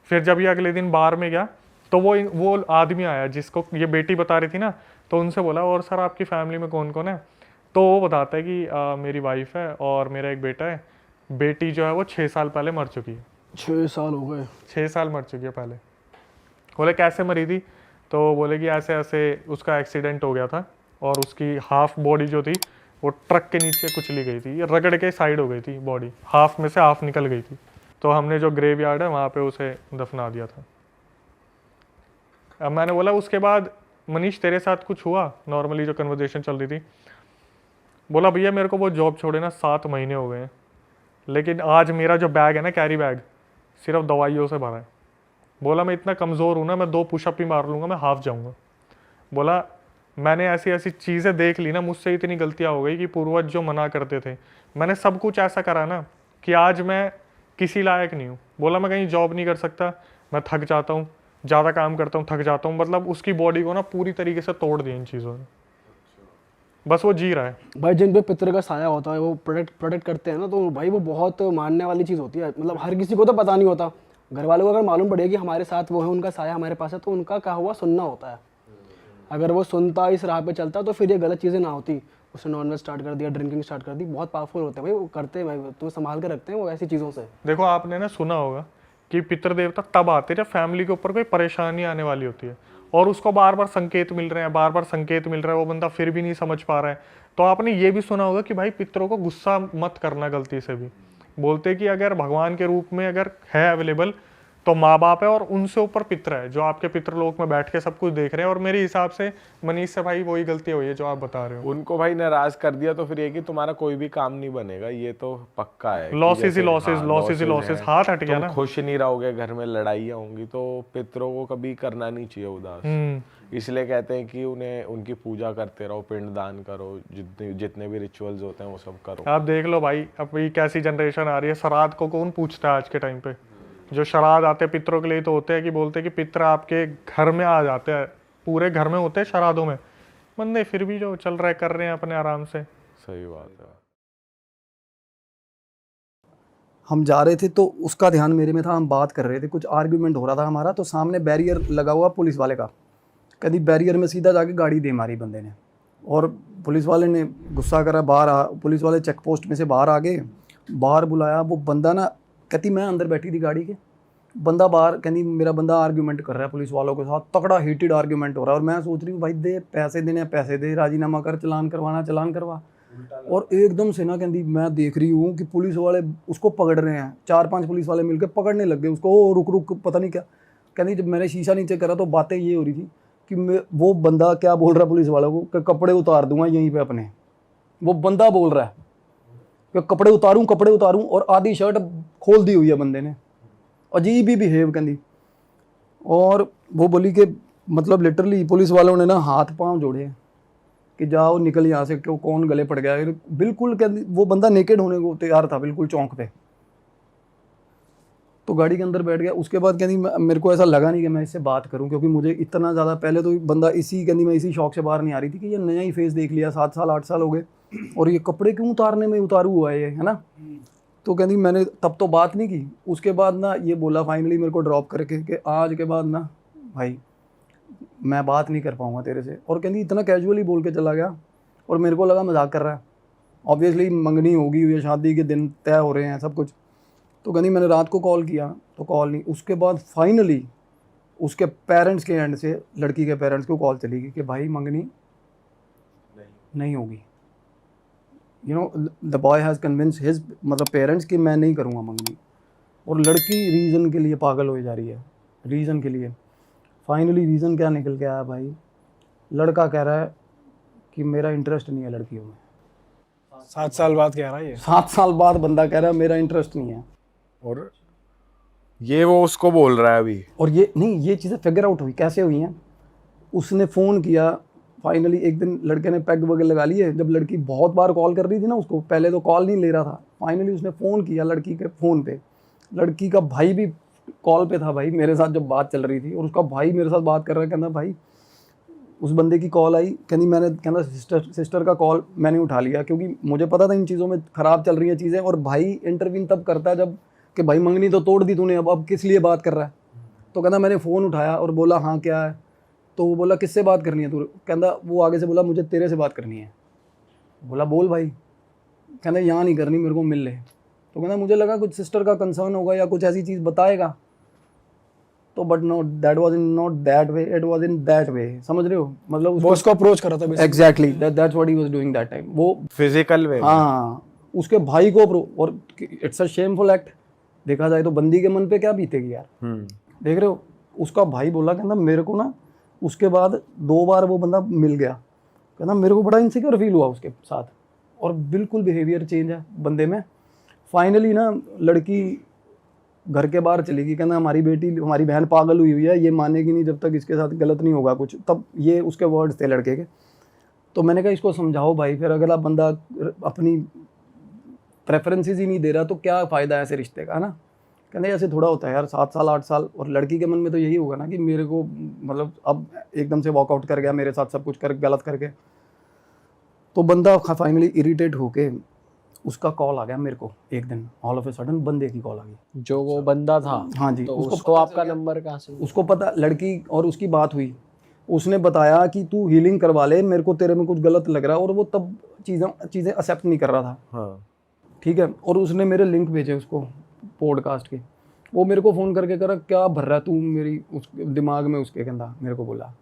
फिर जब ये अगले दिन बार में गया तो वो आदमी आया जिसको ये बेटी बता रही थी ना, तो उनसे बोला और सर आपकी फैमिली में कौन कौन है? तो वो बताता है कि मेरी वाइफ है और मेरा एक बेटा है। बेटी जो है वो 6 साल पहले मर चुकी है। 6 साल हो गए? 6 साल मर चुकी है पहले। बोले कैसे मरी थी? तो बोले कि ऐसे ऐसे उसका एक्सीडेंट हो गया था और उसकी हाफ बॉडी जो थी वो ट्रक के नीचे कुचली गई थी, रगड़ के साइड हो गई थी, बॉडी हाफ में से हाफ निकल गई थी। तो हमने जो ग्रेव यार्ड है वहाँ पे उसे दफना दिया था। अब मैंने बोला उसके बाद मनीष तेरे साथ कुछ हुआ? नॉर्मली जो कन्वर्सेशन चल रही थी। बोला भैया मेरे को वो जॉब छोड़े ना 7 महीने हो गए हैं, लेकिन आज मेरा जो बैग है ना, कैरी बैग, सिर्फ दवाइयों से भरा है। बोला मैं इतना कमज़ोर हूँ ना, मैं 2 पुशअप ही मार लूँगा, मैं हाफ जाऊँगा। बोला मैंने ऐसी ऐसी चीज़ें देख ली ना, मुझसे इतनी गलतियाँ हो गई कि पूर्वज जो मना करते थे, मैंने सब कुछ ऐसा करा ना कि आज मैं किसी लायक नहीं हूँ। बोला मैं कहीं जॉब नहीं कर सकता, मैं थक जाता हूँ, ज़्यादा काम करता हूँ, थक जाता हूँ, मतलब उसकी बॉडी को ना पूरी तरीके से तोड़ दिया इन चीज़ों ने। बस वो जी रहा है। भाई जिन पे पितर का साया होता है वो प्रोटेक्ट करते हैं ना, तो भाई वो बहुत मानने वाली चीज़ होती है। मतलब हर किसी को तो पता नहीं होता, घर वालों को अगर मालूम पड़े कि हमारे साथ वो है, उनका साया हमारे पास है, तो उनका कहा हुआ सुनना होता है। अगर वो सुनता, इस राह पे चलता, तो फिर ये गलत चीज़ें ना होती। उसने नॉनवेज स्टार्ट कर दिया, ड्रिंकिंग स्टार्ट कर दी, बहुत पावरफुल होते हैं भाई वो, करते हैं भाई, तो संभाल के रखते हैं वो ऐसी चीज़ों से। देखो आपने ना सुना होगा कि पितृ देवता तब आते हैं जब फैमिली के ऊपर कोई परेशानी आने वाली होती है और उसको बार बार संकेत मिल रहे हैं, बार बार संकेत मिल रहा है, वो बंदा फिर भी नहीं समझ पा रहा है। तो आपने ये भी सुना होगा कि भाई पितरों को गुस्सा मत करना गलती से भी। बोलते कि अगर भगवान के रूप में अगर है अवेलेबल तो माँ बाप है, और उनसे ऊपर पितर है जो आपके पितृलोक में बैठ के सब कुछ देख रहे हैं। और मेरे हिसाब से मनीष से भाई वही गलती हुई है जो आप बता रहे हो। उनको भाई नाराज कर दिया तो फिर ये कि तुम्हारा कोई भी काम नहीं बनेगा, ये तो पक्का है। लॉसेस ही लॉसेस, लॉसेस ही लॉसेस, हाथ हट गया तुम ना। खुश नहीं रहोगे, घर में लड़ाइयाँ होंगी, तो पितरों को कभी करना नहीं चाहिए उदास। इसलिए कहते हैं कि उन्हें उनकी पूजा करते रहो, पिंडदान करो, जितने भी रिचुअल्स होते हैं वो सब करो। आप देख लो भाई अभी कैसी जनरेशन आ रही है, श्राद्ध को कौन पूछता है आज के टाइम पे। जो श्राद्ध आते हैं पितरों के लिए तो होते हैं कि बोलते हैं कि पितर आपके घर में आ जाते हैं, पूरे घर में होते हैं श्राद्धों में। बंदे फिर भी जो चल रहा है कर रहे हैं अपने आराम से। सही बात है। हम जा रहे थे तो उसका ध्यान मेरे में था, हम बात कर रहे थे, कुछ आर्ग्यूमेंट हो रहा था हमारा, तो सामने बैरियर लगा हुआ पुलिस वाले का, कभी बैरियर में सीधा जाके गाड़ी दे मारी बंदे ने। और पुलिस वाले ने गुस्सा करा, पुलिस वाले चेक पोस्ट में से बाहर आ गए, बाहर बुलाया। वो बंदा ना कहती मैं अंदर बैठी थी गाड़ी के, बंदा बाहर कहती मेरा बंदा आर्ग्यूमेंट कर रहा है पुलिस वालों के साथ, तगड़ा हीटेड आर्ग्यूमेंट हो रहा है। और मैं सोच रही हूँ भाई दे पैसे देने पैसे दे, राजीनामा कर, चलान करवाना चलान करवा। और एकदम से ना कहती मैं देख रही हूँ कि पुलिस वाले उसको पकड़ रहे हैं, 4-5 पुलिस वाले मिलकर पकड़ने लग गए उसको। ओ रुक रुक पता नहीं क्या कहती। जब मैंने शीशा नीचे करा तो बातें ये हो रही थी कि वो बंदा क्या बोल रहा है पुलिस वालों को कि कपड़े उतार दूंगा यहीं पे अपने। वो बंदा बोल रहा है कि कपड़े उतारूं, और आधी शर्ट खोल दी हुई है बंदे ने, अजीब ही बिहेव कहती। और वो बोली कि मतलब लिटरली पुलिस वालों ने ना हाथ पांव जोड़े कि जाओ निकल यहाँ से, क्यों कौन गले पड़ गया। बिल्कुल कहती वो बंदा नेकेड होने को तैयार था बिल्कुल चौंक पे। तो गाड़ी के अंदर बैठ गया। उसके बाद कहती मेरे को ऐसा लगा नहीं कि मैं इससे बात करूं, क्योंकि मुझे इतना ज़्यादा पहले तो बंदा मैं इसी शौक से बाहर नहीं आ रही थी कि ये नया ही फेस देख लिया, 7 साल 8 साल हो गए और ये कपड़े क्यों उतारने में उतारू हुआ है ये, है ना। तो कहती मैंने तब तो बात नहीं की। उसके बाद ना ये बोला फाइनली मेरे को ड्रॉप करके कि आज के बाद ना भाई मैं बात नहीं कर पाऊंगा तेरे से। और कहती इतना कैजुअली बोल के चला गया और मेरे को लगा मजाक कर रहा है। ऑब्वियसली मंगनी होगी या शादी के दिन तय हो रहे हैं सब कुछ। तो कहती मैंने रात को कॉल किया तो कॉल नहीं। उसके बाद फाइनली उसके पेरेंट्स के एंड से लड़की के पेरेंट्स को कॉल चली गई कि भाई मंगनी नहीं होगी। You know the boy has convince his मतलब पेरेंट्स कि मैं नहीं करूँगा मंगनी। और लड़की रीज़न के लिए पागल हो जा रही है, रीज़न के लिए। फाइनली रीज़न क्या निकल के आया भाई, लड़का कह रहा है कि मेरा इंटरेस्ट नहीं है लड़कियों में। 7 साल बाद कह रहा है ये। 7 साल बाद बंदा कह रहा है मेरा इंटरेस्ट नहीं है। और ये वो उसको बोल रहा है अभी। और ये चीज़ें फिगर आउट हुई कैसे हुई हैं। उसने फ़ोन किया फाइनली, एक दिन लड़के ने पैग वगैरह लगा लिए। जब लड़की बहुत बार कॉल कर रही थी ना उसको, पहले तो कॉल नहीं ले रहा था, फाइनली उसने फ़ोन किया लड़की के फ़ोन पे। लड़की का भाई भी कॉल पे था भाई मेरे साथ जब बात चल रही थी, और उसका भाई मेरे साथ बात कर रहा है। कहना भाई उस बंदे की कॉल आई, कहना सिस्टर का कॉल मैंने उठा लिया, क्योंकि मुझे पता था इन चीज़ों में ख़राब चल रही हैं चीज़ें। और भाई इंटरवीन तब करता है जब कि भाई मंगनी तो तोड़ दी तूने, अब किस लिए बात कर रहा है। तो कहना मैंने फ़ोन उठाया और बोला हाँ क्या है। तो वो बोला किससे बात करनी है तू। कहना वो आगे से बोला मुझे तेरे से बात करनी है। बोला बोल भाई। कहना यहाँ नहीं करनी, मेरे को मिल ले। तो कहना मुझे लगा कुछ सिस्टर का कंसर्न होगा या कुछ ऐसी चीज़ बताएगा। तो but know that was in not that way, it was in that way. समझ रहे हो मतलब वो उसको अप्रोच करा था exactly that's what he was doing that time. वो फिजिकल वे। हाँ उसके भाई को और इट्स अ शेमफुल एक्ट। देखा जाए तो बंदी के मन पे क्या बीतेगी यार। देख रहे हो उसका भाई बोला कहना मेरे को ना उसके बाद 2 बार वो बंदा मिल गया। कहना मेरे को बड़ा इनसिक्योर फील हुआ उसके साथ, और बिल्कुल बिहेवियर चेंज है बंदे में। फाइनली ना लड़की घर के बाहर चली गई। कहना हमारी बहन पागल हुई है, ये मानेगी नहीं जब तक इसके साथ गलत नहीं होगा कुछ। तब ये उसके वर्ड्स थे लड़के के। तो मैंने कहा इसको समझाओ भाई, फिर अगला बंदा अपनी प्रेफरेंसेस ही नहीं दे रहा तो क्या फ़ायदा है ऐसे रिश्ते का, है ना। कहते ऐसे थोड़ा होता है यार, 7 साल 8 साल, और लड़की के मन में तो यही होगा ना कि मेरे को मतलब अब एकदम से वॉकआउट कर गया मेरे साथ, सब कुछ कर गलत करके। तो बंदा फाइनली इरिटेट होके उसका कॉल आ गया मेरे को एक दिन, ऑल ऑफ ए सडन बंदे की कॉल आ गई। जो वो बंदा था, हाँ जी, तो उसको उसको आपका नंबर कहाँ से? उसको पता, लड़की और उसकी बात हुई, उसने बताया कि तू हीलिंग करवा ले, मेरे को तेरे में कुछ गलत लग रहा है, और वो तब चीज़ें एक्सेप्ट नहीं कर रहा था। हाँ। ठीक है, और उसने मेरे लिंक भेजे उसको पॉडकास्ट के, वो मेरे को फ़ोन करके करा क्या भर रहा है तू मेरी उस दिमाग में, उसके कहना मेरे को बोला।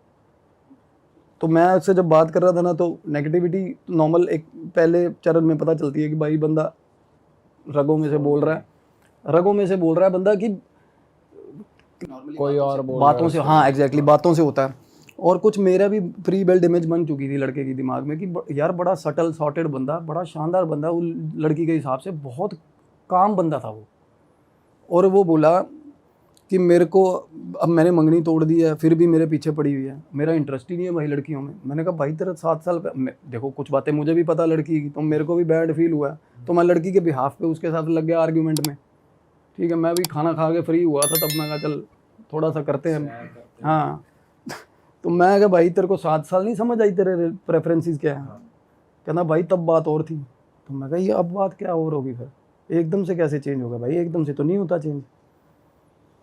तो मैं उससे जब बात कर रहा था ना, तो नेगेटिविटी नॉर्मल एक पहले चरण में पता चलती है कि भाई बंदा रगों में से बोल रहा है, रगों में से बोल रहा है बंदा कि कोई और बोल बातों से, हाँ एग्जैक्टली बातों से होता है। और कुछ मेरा भी प्री बिल्ड इमेज बन चुकी थी लड़के के दिमाग में कि यार बड़ा सटल सॉर्टेड बंदा, बड़ा शानदार बंदा, वो लड़की के हिसाब से बहुत काम बंदा था वो। और वो बोला कि मेरे को अब मैंने मंगनी तोड़ दी है, फिर भी मेरे पीछे पड़ी हुई है, मेरा इंटरेस्ट ही नहीं है भाई लड़कियों में। मैंने कहा भाई तेरा 7 साल देखो कुछ बातें मुझे भी पता लड़की की, तो मेरे को भी बैड फील हुआ, तो मैं लड़की के बिहाफ पे उसके साथ लग गया आर्ग्यूमेंट में। ठीक है, मैं भी खाना खा के फ्री हुआ था तब, मैं कहा चल थोड़ा सा करते हैं। हाँ तो मैं कहा भाई तेरे को 7 साल नहीं समझ आई, तेरे प्रेफरेंसेस क्या है? कहना भाई तब बात और थी। तो मैं कहा ये अब बात क्या और होगी, फिर एकदम से कैसे चेंज होगा भाई, एकदम से तो नहीं होता चेंज।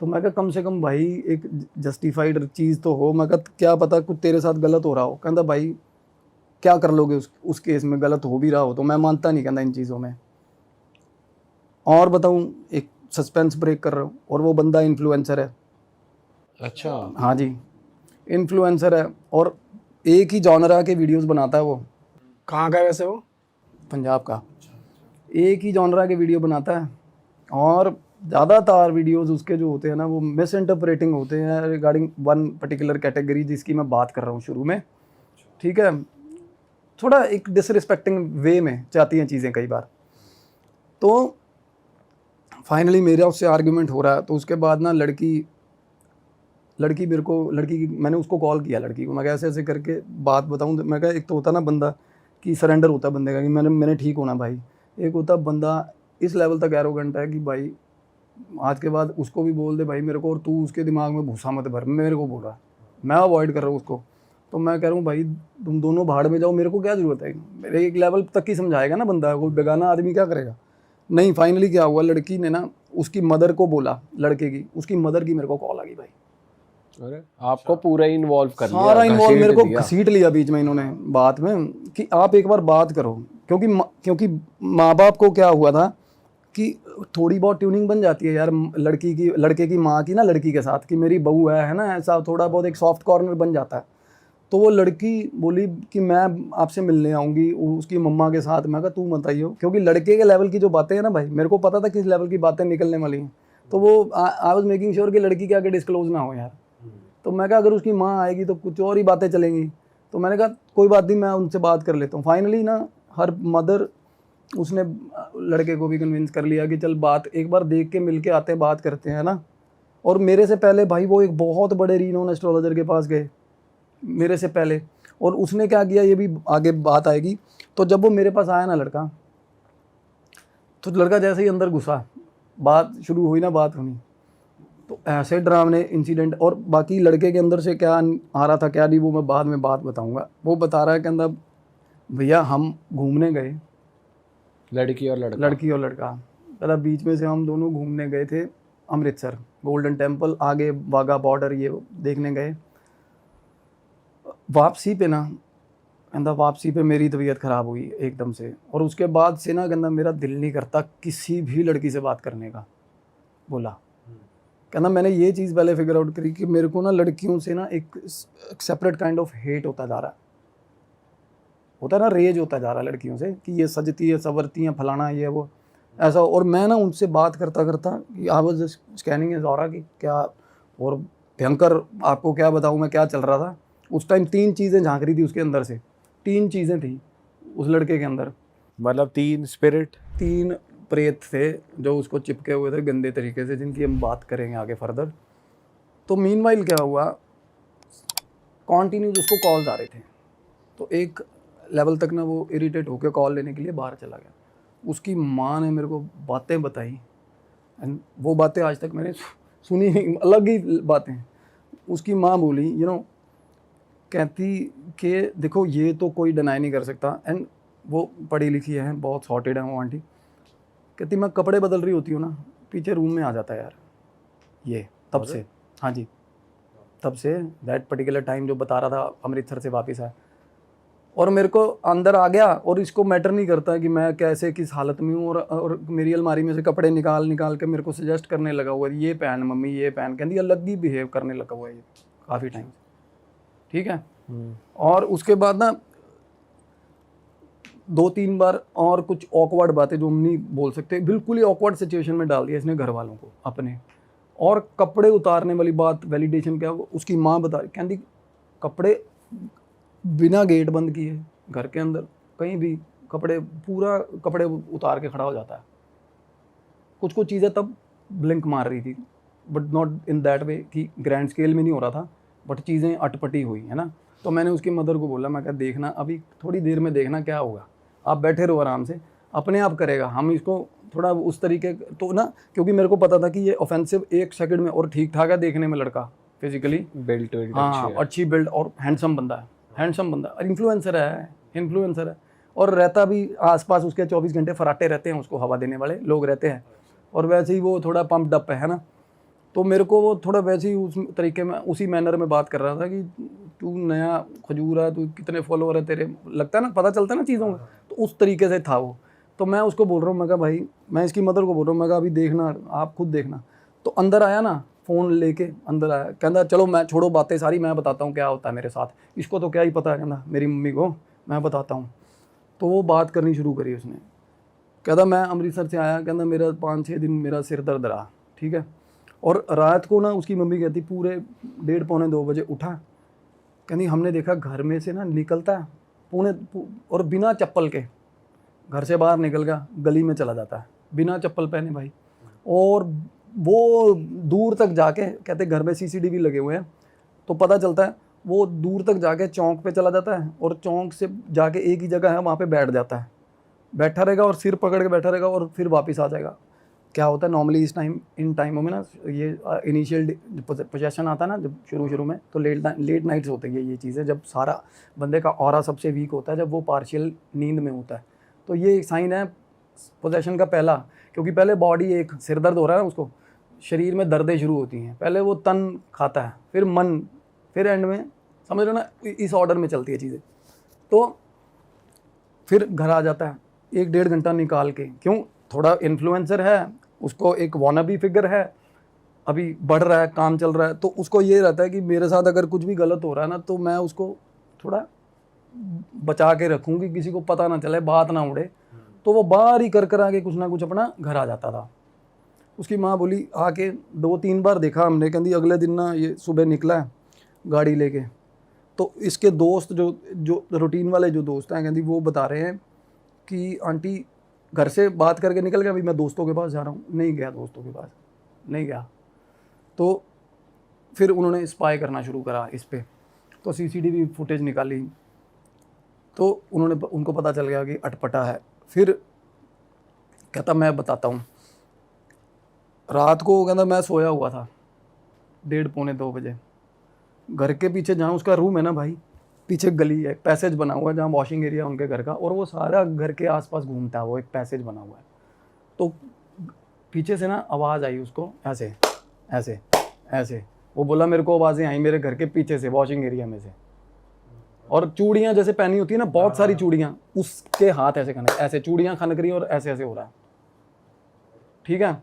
तो मैं कहा कम से कम भाई एक जस्टिफाइड चीज़ तो हो। मैं कहा क्या पता कुछ तेरे साथ गलत हो रहा हो। कहता भाई क्या कर लोगे उस केस में, गलत हो भी रहा हो तो। मैं मानता नहीं कहता इन चीज़ों में। और बताऊं, एक सस्पेंस ब्रेक कर रहा हूँ, और वो बंदा इन्फ्लुएंसर है। अच्छा, हाँ जी, इन्फ्लुएंसर है, और एक ही जॉनरा के वीडियोस बनाता है वो। कहाँ का है वैसे वो? पंजाब का। एक ही जॉनरा के वीडियो बनाता है, और ज़्यादातर वीडियोस उसके जो होते हैं ना, वो मिस इंटरप्रेटिंग होते हैं रिगार्डिंग वन पर्टिकुलर कैटेगरी जिसकी मैं बात कर रहा हूँ शुरू में। ठीक है, थोड़ा एक डिसरिस्पेक्टिंग वे में जाती हैं चीज़ें कई बार। तो फाइनली मेरा उससे आर्ग्यूमेंट हो रहा है। तो उसके बाद ना लड़की मेरे को, मैंने उसको कॉल किया लड़की को, मैं ऐसे ऐसे करके बात बताऊं। मैं कहा एक तो होता ना बंदा कि सरेंडर होता है बंदे का कि मैंने ठीक होना भाई, एक होता बंदा इस लेवल तक एरोगेंट है कि भाई आज के बाद उसको भी बोल दे भाई मेरे को, और तू उसके दिमाग में भूसा मत भर, मेरे को बोल रहा है, मैं अवॉइड कर रहा हूँ उसको। तो मैं कह रहा हूँ भाई तुम दोनों भाड़ में जाओ, मेरे को क्या ज़रूरत है, मेरे एक लेवल तक ही समझाएगा ना बंदा, कोई बेगाना आदमी क्या करेगा। नहीं, फाइनली क्या हुआ, लड़की ने ना उसकी मदर को बोला, लड़के की, उसकी मदर की मेरे को कॉल आ गई भाई। अरे आपको पूरा इन्वॉल्व कर लिया, सारा इन्वॉल्व, मेरे को दिया। घसीट लिया बीच में इन्होंने बात में कि आप एक बार बात करो। क्योंकि माँ बाप को क्या हुआ था कि थोड़ी बहुत ट्यूनिंग बन जाती है यार लड़के की माँ की ना लड़की के साथ, कि मेरी बहू है ना, ऐसा थोड़ा बहुत एक सॉफ्ट कॉर्नर बन जाता है। तो वो लड़की बोली कि मैं आपसे मिलने आऊँगी उसकी मम्मा के साथ। मैं कहा तू मत आइयो, क्योंकि लड़के के लेवल की जो बातें हैं ना भाई, मेरे को पता था किस लेवल की बातें निकलने वाली हैं। तो वो आई वाज मेकिंग श्योर कि लड़की के आगे डिस्क्लोज ना हो यार। तो मैं कहा अगर उसकी माँ आएगी तो कुछ और ही बातें चलेंगी। तो मैंने कहा कोई बात नहीं, मैं उनसे बात कर लेता हूँ। फाइनली ना हर मदर, उसने लड़के को भी कन्विंस कर लिया कि चल बात एक बार देख के मिल के आते हैं, बात करते हैं ना। और मेरे से पहले भाई वो एक बहुत बड़े रीनोन एस्ट्रोलॉजर के पास गए मेरे से पहले, और उसने क्या किया ये भी आगे बात आएगी। तो जब वो मेरे पास आया ना लड़का, तो लड़का जैसे ही अंदर घुसा, बात शुरू हुई ना, बात होनी, तो ऐसे डरावने इंसिडेंट। और बाकी लड़के के अंदर से क्या आ रहा था क्या नहीं, वो मैं बाद में बात बताऊंगा। वो बता रहा है कि अंदर भैया हम घूमने गए, लड़की और लड़का कहता बीच में से हम दोनों घूमने गए थे अमृतसर, गोल्डन टेम्पल, आगे वाघा बॉर्डर ये देखने गए। वापसी पे ना कहता, वापसी पे मेरी तबीयत ख़राब हुई एकदम से, और उसके बाद से ना कहता मेरा दिल नहीं करता किसी भी लड़की से बात करने का। बोला कहना मैंने ये चीज़ पहले फिगर आउट करी कि मेरे को ना लड़कियों से ना एक सेपरेट काइंड ऑफ हेट होता जा रहा है, होता है ना, रेज होता जा रहा है लड़कियों से कि ये सजती है, संवरती हैं, फलाना ये वो ऐसा। और मैं ना उनसे बात करता करता I was scanning is aura कि क्या, और भयंकर आपको क्या बताऊँ मैं क्या चल रहा था उस टाइम। 3 चीज़ें झांक रही थी उसके अंदर से, 3 चीज़ें थी उस लड़के के अंदर। मतलब 3 स्पिरिट, 3 प्रेत थे जो उसको चिपके हुए थे गंदे तरीके से, जिनकी हम बात करेंगे आगे फर्दर। तो मीनवाइल क्या हुआ, कॉन्टीन्यूज उसको कॉल्स आ रहे थे। तो एक लेवल तक ना वो इरिटेट होकर कॉल लेने के लिए बाहर चला गया। उसकी माँ ने मेरे को बातें बताई, एंड वो बातें आज तक मैंने सुनी नहीं, अलग ही बातें। उसकी माँ बोली कहती कि देखो ये तो कोई डिनाई नहीं कर सकता, एंड वो पढ़ी लिखी है, बहुत सॉर्टेड है वो आंटी। कहती मैं कपड़े बदल रही होती हूँ ना, पीछे रूम में आ जाता है यार ये, तब से। हाँ जी, तब से दैट पर्टिकुलर टाइम जो बता रहा था अमृतसर से वापस आया, और मेरे को अंदर आ गया। और इसको मैटर नहीं करता कि मैं कैसे किस हालत में हूँ, और मेरी अलमारी में से कपड़े निकाल के मेरे को सजेस्ट करने लगा हुआ है, ये पहन मम्मी ये पहन, कहती अलग ही बिहेव करने लगा हुआ है ये काफ़ी टाइम। ठीक है। और उसके बाद ना 2-3 बार और कुछ ऑकवर्ड बातें जो हम नहीं बोल सकते, बिल्कुल ही ऑकवर्ड सिचुएशन में डाल दिया इसने घर वालों को अपने। और कपड़े उतारने वाली बात, वैलिडेशन क्या, उसकी माँ बता रही, कहती कपड़े बिना गेट बंद किए घर के अंदर कहीं भी कपड़े, पूरा कपड़े उतार के खड़ा हो जाता है। कुछ चीज़ें तब ब्लिंक मार रही थी, but not in that way कि ग्रैंड स्केल में नहीं हो रहा था, बट चीज़ें अटपटी हुई है ना। तो मैंने उसकी मदर को बोला, मैं कहा देखना अभी थोड़ी देर में देखना क्या होगा, आप बैठे रहो आराम से, अपने आप करेगा। हम इसको थोड़ा उस तरीके तो ना, क्योंकि मेरे को पता था कि ये ऑफेंसिव 1 सेकंड में, और ठीक ठाक है देखने में लड़का, फिजिकली बिल्ट हाँ अच्छी बिल्ड और हैंडसम बंदा है, हैंडसम बंदा, इन्फ्लुएंसर है, और रहता भी आसपास उसके 24 घंटे फराटे रहते हैं, उसको हवा देने वाले लोग रहते हैं, और वैसे ही वो थोड़ा पंप्ड अप है ना। तो मेरे को वो थोड़ा वैसे ही उस तरीके में, उसी मैनर में बात कर रहा था कि तू नया खजूर है, तू कितने फॉलोअर है तेरे, लगता है ना, पता चलता है ना चीज़ों का, तो उस तरीके से था वो। तो मैं उसको बोल रहा हूँ, मैं कहा भाई, मैं इसकी मदर को बोल रहा हूँ, मैं कहा अभी देखना, आप खुद देखना। तो अंदर आया ना, फ़ोन लेके अंदर आया, कहता चलो मैं छोड़ो बातें सारी, मैं बताता हूँ क्या होता है मेरे साथ, इसको तो क्या ही पता है, कहना मेरी मम्मी को मैं बताता हूँ। तो वो बात करनी शुरू करी उसने, कहता मैं अमृतसर से आया, कहता मेरा 5-6 दिन मेरा सिर दर्द रहा। ठीक है। और रात को ना उसकी मम्मी कहती पूरे 1:30-2 बजे उठा, कहती हमने देखा घर में से ना निकलता है और बिना चप्पल के घर से बाहर निकल गया, गली में चला जाता है बिना चप्पल पहने भाई। और वो दूर तक जाके, कहते घर में CCTV लगे हुए हैं, तो पता चलता है वो दूर तक जाके चौक पे चला जाता है, और चौक से जाके एक ही जगह है वहाँ पे बैठ जाता है, बैठा रहेगा और सिर पकड़ के बैठा रहेगा, और फिर वापस आ जाएगा। क्या होता है नॉर्मली इन टाइमों में ना, ये इनिशियल पोजेशन आता है ना जब शुरू में, तो लेट नाइट्स होते हैं ये चीज़ें, जब सारा बंदे का ऑरा सबसे वीक होता है, जब वो पार्शियल नींद में होता है। तो ये एक साइन है पोजेशन का पहला, क्योंकि पहले बॉडी, एक सिर दर्द हो रहा है ना उसको, शरीर में दर्दें शुरू होती हैं, पहले वो तन खाता है, फिर मन, फिर एंड में, समझ रहे हो ना, इस ऑर्डर में चलती है चीज़ें। तो फिर घर आ जाता है 1-1.5 घंटा निकाल के, क्यों, थोड़ा इन्फ्लुएंसर है, उसको एक वानाबी फिगर है, अभी बढ़ रहा है, काम चल रहा है, तो उसको ये रहता है कि मेरे साथ अगर कुछ भी गलत हो रहा है ना, तो मैं उसको थोड़ा बचा के रखूँगी, किसी को पता ना चले, बात ना उड़े। तो वो बाहर ही कर आके कुछ ना कुछ अपना घर आ जाता था। उसकी माँ बोली आके 2-3 बार देखा हमने, कहती अगले दिन ना ये सुबह निकला है गाड़ी लेके, तो इसके दोस्त जो रूटीन वाले जो दोस्त हैं, कहती वो बता रहे हैं कि आंटी घर से बात करके निकल गया, अभी मैं दोस्तों के पास जा रहा हूँ, नहीं गया दोस्तों के पास, नहीं गया। तो फिर उन्होंने स्पाई करना शुरू करा इस पर, तो CCTV फुटेज निकाली, तो उनको पता चल गया कि अटपटा है। फिर कहता मैं बताता हूँ, रात को कहता मैं सोया हुआ था 1:30-2 बजे, घर के पीछे जहाँ उसका रूम है ना भाई, पीछे गली है, पैसेज बना हुआ है जहाँ वॉशिंग एरिया उनके घर का, और वो सारा घर के आसपास घूमता है, वो एक पैसेज बना हुआ है। तो पीछे से ना आवाज़ आई उसको, ऐसे ऐसे ऐसे, वो बोला मेरे को आवाज़ें आई मेरे घर के पीछे से, वॉशिंग एरिया में से, और चूड़ियाँ जैसे पहनी होती है ना, बहुत सारी चूड़ियाँ, उसके हाथ ऐसे खनक, ऐसे चूड़ियाँ खनक रही और ऐसे ऐसे हो रहा है। ठीक है।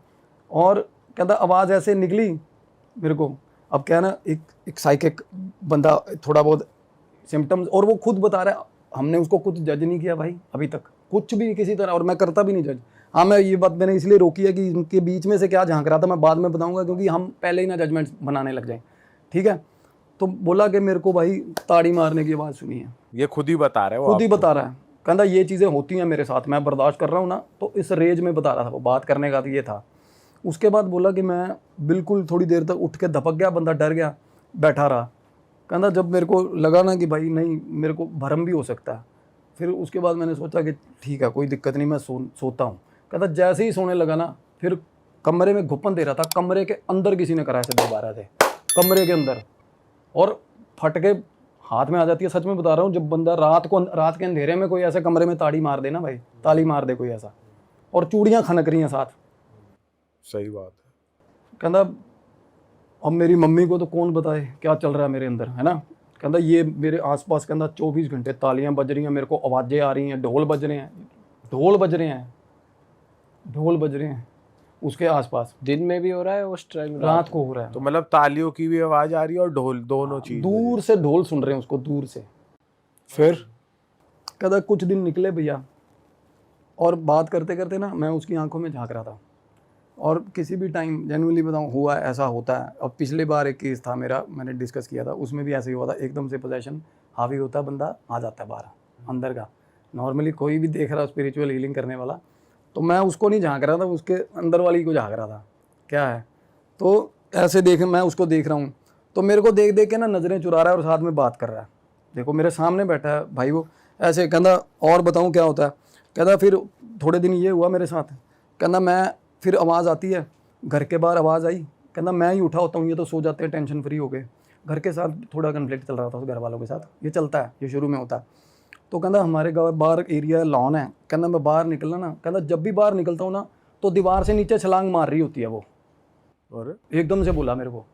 और कहता आवाज़ ऐसे निकली मेरे को, अब क्या है ना, एक साइकिक बंदा, थोड़ा बहुत सिम्टम्स, और वो खुद बता रहा है, हमने उसको कुछ जज नहीं किया भाई अभी तक, कुछ भी किसी तरह, और मैं करता भी नहीं जज। हाँ, मैं ये बात मैंने इसलिए रोकी है कि इनके बीच में से क्या झांक रहा था मैं बाद में बताऊंगा, क्योंकि हम पहले ही ना जजमेंट बनाने लग जाएं। ठीक है। तो बोला कि मेरे को भाई ताड़ी मारने की आवाज़ सुनी है, ये खुद ही बता रहे हो, खुद ही बता रहा है, कहता ये चीज़ें होती हैं मेरे साथ, मैं बर्दाश्त कर रहा हूँ ना, तो इस रेंज में बता रहा था वो, बात करने का तो ये था। उसके बाद बोला कि मैं बिल्कुल थोड़ी देर तक उठ के धपक गया, बंदा डर गया, बैठा रहा। कहता जब मेरे को लगा ना कि भाई नहीं, मेरे को भरम भी हो सकता है, फिर उसके बाद मैंने सोचा कि ठीक है कोई दिक्कत नहीं, मैं सोता हूँ। कहता जैसे ही सोने लगा ना, फिर कमरे में घुपन दे रहा था, कमरे के अंदर किसी ने कराया से 12 थे कमरे के अंदर, और फट के हाथ में आ जाती है। सच में बता रहा हूँ, जब बंदा रात के अंधेरे में कोई ऐसे कमरे में ताड़ी मार दे ना भाई, ताली मार दे कोई ऐसा, और चूड़ियाँ खनक रही हैं साथ। सही बात है। कहता अब मेरी मम्मी को तो कौन बताए क्या चल रहा है मेरे अंदर, है ना। कहता ये मेरे आसपास कहता 24 घंटे तालियां बज रही हैं, मेरे को आवाज़ें आ रही हैं, ढोल बज रहे हैं, ढोल बज रहे हैं, ढोल बज रहे हैं उसके आसपास। दिन में भी हो रहा है उस टाइम, रात को हो रहा है। तो मतलब तालियों की भी आवाज आ रही है और ढोल, दोनों चीज दूर से ढोल सुन रहे हैं उसको, दूर से। फिर कहता कुछ दिन निकले भैया, और बात करते करते ना मैं उसकी आंखों में झांक रहा था, और किसी भी टाइम जेन्युइनली बताऊं हुआ है, ऐसा होता है। अब पिछले बार एक केस था मेरा, मैंने डिस्कस किया था, उसमें भी ऐसे ही हुआ था। एकदम से पोजेशन हावी होता है, बंदा आ जाता है बाहर अंदर का। नॉर्मली कोई भी देख रहा स्पिरिचुअल हीलिंग करने वाला, तो मैं उसको नहीं झांक रहा था, उसके अंदर वाली को झांक रहा था क्या है। तो ऐसे मैं उसको देख रहा हूँ, तो मेरे को देख देख के ना नज़रें चुरा रहा है और साथ में बात कर रहा है। देखो मेरे सामने बैठा है भाई वो, ऐसे कहता और बताऊँ क्या होता है। कहता फिर थोड़े दिन ये हुआ मेरे साथ, कहता मैं फिर आवाज़ आती है, घर के बाहर आवाज़ आई, कहता मैं ही उठा होता हूँ, ये तो सो जाते हैं टेंशन फ्री हो गए। घर के साथ थोड़ा कन्फ्लिक्ट चल रहा था, घर वालों के साथ, ये चलता है, ये शुरू में होता है। तो कहता हमारे बाहर एरिया लॉन है, कहता मैं बाहर निकलना ना, कहता जब भी बाहर निकलता हूँ ना तो दीवार से नीचे छलांग मार रही होती है वो। और एकदम से बोला मेरे को।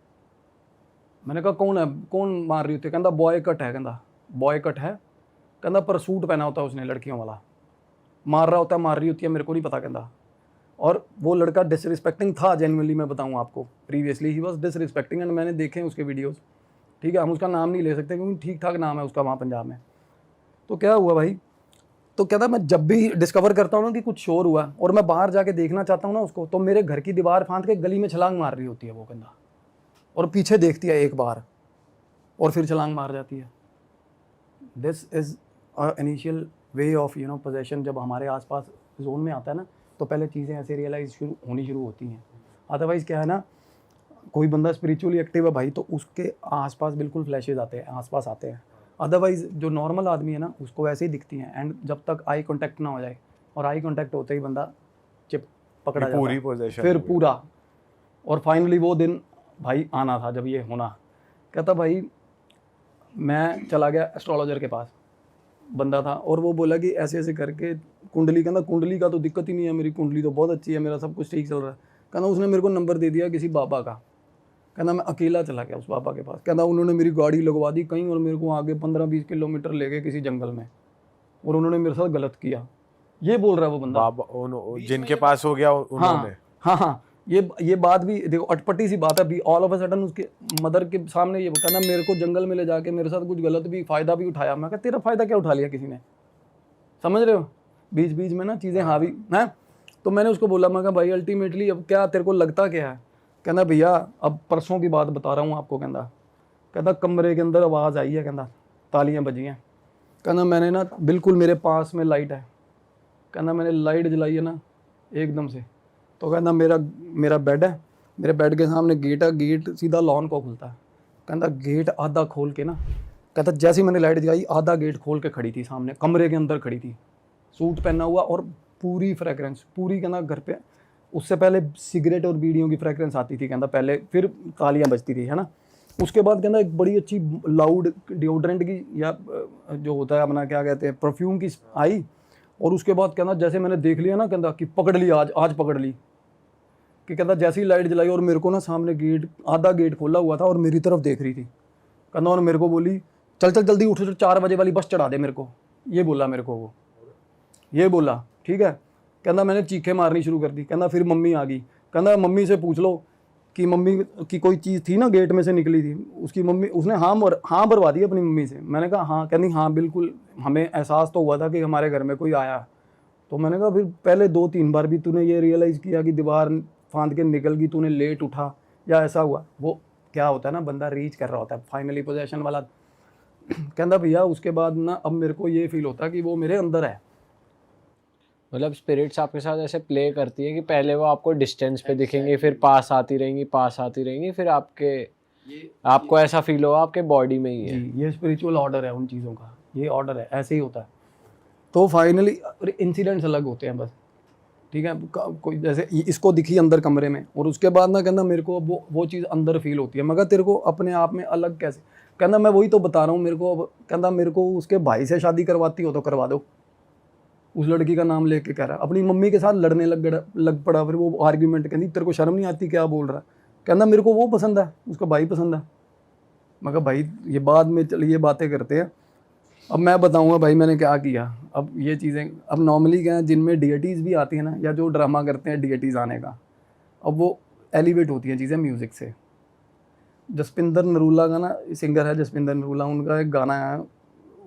मैंने कहा कौन है, कौन मार रही होती है। कहता बॉय कट है, कहता बॉय कट है, कहता पर सूट पहना होता है उसने लड़कियों वाला, मार रहा होता है, मार रही होती है, मेरे को नहीं पता। कहता और वो लड़का डिसरिस्पेक्टिंग था, जेन्युइनली मैं बताऊं आपको, previously he was disrespecting, and मैंने देखे उसके वीडियोस। ठीक है, हम उसका नाम नहीं ले सकते क्योंकि ठीक ठाक नाम है उसका वहाँ पंजाब में। तो क्या हुआ भाई, तो कहता मैं जब भी डिस्कवर करता हूँ ना कि कुछ शोर हुआ और मैं बाहर जाके देखना चाहता हूँ ना उसको, तो मेरे घर की दीवार फांद के गली में छलांग मार रही होती है वो, कहता, और पीछे देखती है एक बार और फिर छलांग मार जाती है। This is initial way of possession. जब हमारे आसपास जोन में आता है ना, तो पहले चीज़ें ऐसे रियलाइज होनी शुरू होती हैं। अदरवाइज़ क्या है ना, कोई बंदा स्पिरिचुअली एक्टिव है भाई, तो उसके आसपास बिल्कुल फ्लैशेज आते हैं, आसपास आते हैं। अदरवाइज़ जो नॉर्मल आदमी है ना, उसको वैसे ही दिखती हैं। एंड जब तक आई कांटेक्ट ना हो जाए, और आई कांटेक्ट होते ही बंदा चिप पकड़ा जाता है, पूरी पोजीशन फिर पूरा। और फाइनली वो दिन भाई आना था जब ये होना। कहता भाई मैं चला गया एस्ट्रोलॉजर के पास, बंदा था, और वो बोला कि ऐसे ऐसे करके कुंडली, कहना कुंडली का तो दिक्कत ही नहीं है, मेरी कुंडली तो बहुत अच्छी है, मेरा सब कुछ ठीक चल रहा है। कहना उसने मेरे को नंबर दे दिया किसी बाबा का। कहना मैं अकेला चला गया उस बाबा के पास। कहना उन्होंने मेरी गाड़ी लगवा दी कहीं, और मेरे को आगे 15-20 किलोमीटर ले गए किसी जंगल में, और उन्होंने मेरे साथ गलत किया। ये बोल रहा है वो बंदा, बाबा जिनके पास हो गया उन्होंने। हाँ, ये बात भी देखो, अटपटी सी बात है अभी। ऑल ऑफ अ सडन उसके मदर के सामने ये कहना मेरे को जंगल में ले जाके मेरे साथ कुछ गलत भी, फ़ायदा भी उठाया। मैं कहा तेरा फ़ायदा क्या उठा लिया किसी ने, समझ रहे हो, बीच बीच में ना चीज़ें हावी हैं। तो मैंने उसको बोला, मैं कहा भाई अल्टीमेटली अब क्या तेरे को लगता क्या है। कहना भैया अब परसों की बात बता रहा हूँ आपको। कहता कमरे के अंदर आवाज़ आई है, कहता तालियां बजी हैं। कहना मैंने ना बिल्कुल मेरे पास में लाइट है, कहना मैंने लाइट जलाई है ना एकदम से। तो कहना मेरा बेड है, मेरे बेड के सामने गेट है, गेट सीधा लॉन को खुलता है। कहता गेट आधा खोल के ना, कहता जैसे ही मैंने लाइट जलाई आधा गेट खोल के खड़ी थी सामने, कमरे के अंदर खड़ी थी, सूट पहना हुआ और पूरी फ्रेगरेंस पूरी। कहना घर पे उससे पहले सिगरेट और बीड़ियों की फ्रेगरेंस आती थी, कहता पहले, फिर तालियां बजती थी, है ना। उसके बाद कहता एक बड़ी अच्छी लाउड डिओड्रेंट की, या जो होता है अपना क्या कहते हैं, परफ्यूम की आई। और उसके बाद कहना जैसे मैंने देख लिया ना, कहता कि पकड़ ली, आज पकड़ ली। कि कहता जैसी लाइट जलाई और मेरे को ना सामने गेट, आधा गेट खोला हुआ था और मेरी तरफ देख रही थी। कहना और मेरे को बोली चल जल्दी उठ, 4 बजे वाली बस चढ़ा दे मेरे को। ये बोला मेरे को वो, ये बोला, ठीक है। कहना मैंने चीखें मारनी शुरू कर दी। कहना फिर मम्मी आ गई। कहना मम्मी से पूछ लो कि मम्मी की कोई चीज़ थी ना गेट में से निकली थी, उसकी मम्मी, उसने हाँ भरवा दी अपनी मम्मी से। मैंने कहा हाँ। कहनी हाँ बिल्कुल, हमें एहसास तो हुआ था कि हमारे घर में कोई आया। तो मैंने कहा फिर पहले 2-3 बार भी तूने ये रियलाइज़ किया कि दीवार फांद के निकल गई, तूने लेट उठा या ऐसा हुआ। वो क्या होता है ना, बंदा रीच कर रहा होता है फाइनली पोजेशन वाला। कहता भैया उसके बाद ना अब मेरे को ये फील होता है कि वो मेरे अंदर है। मतलब स्पिरिट्स आपके साथ ऐसे प्ले करती है कि पहले वो आपको डिस्टेंस पे दिखेंगे, फिर पास आती रहेंगी, फिर आपको ऐसा फील होगा आपके बॉडी में ही है। जी, ये स्पिरिचुअल ऑर्डर है उन चीज़ों का, ये ऑर्डर है, ऐसे ही होता है। तो फाइनली इंसिडेंट्स अलग होते हैं बस, ठीक है। कोई जैसे इसको दिखी अंदर कमरे में, और उसके बाद ना कहना मेरे को वो चीज़ अंदर फील होती है। मगर तेरे को अपने आप में अलग कैसे, कहना मैं वही तो बता रहा हूँ, मेरे को अब कहना मेरे को उसके भाई से शादी करवाती हो तो करवा दो। उस लड़की का नाम लेके कह रहा है, अपनी मम्मी के साथ लड़ने लग पड़ा। फिर वो आर्ग्यूमेंट, कहती तेरे को शर्म नहीं आती क्या बोल रहा है। कहना मेरे को वो पसंद है, उसका भाई पसंद है। मगर भाई ये बाद में चलिए बातें करते हैं। अब मैं बताऊंगा भाई मैंने क्या किया। अब ये चीज़ें अब नॉर्मली क्या है, जिनमें डीएटीज़ भी आती है ना, या जो ड्रामा करते हैं डीएटीज़ आने का, अब वो एलिवेट होती हैं चीज़ें म्यूज़िक से। जसपिंदर नरूला का ना सिंगर है जसपिंदर नरूला, उनका एक गाना है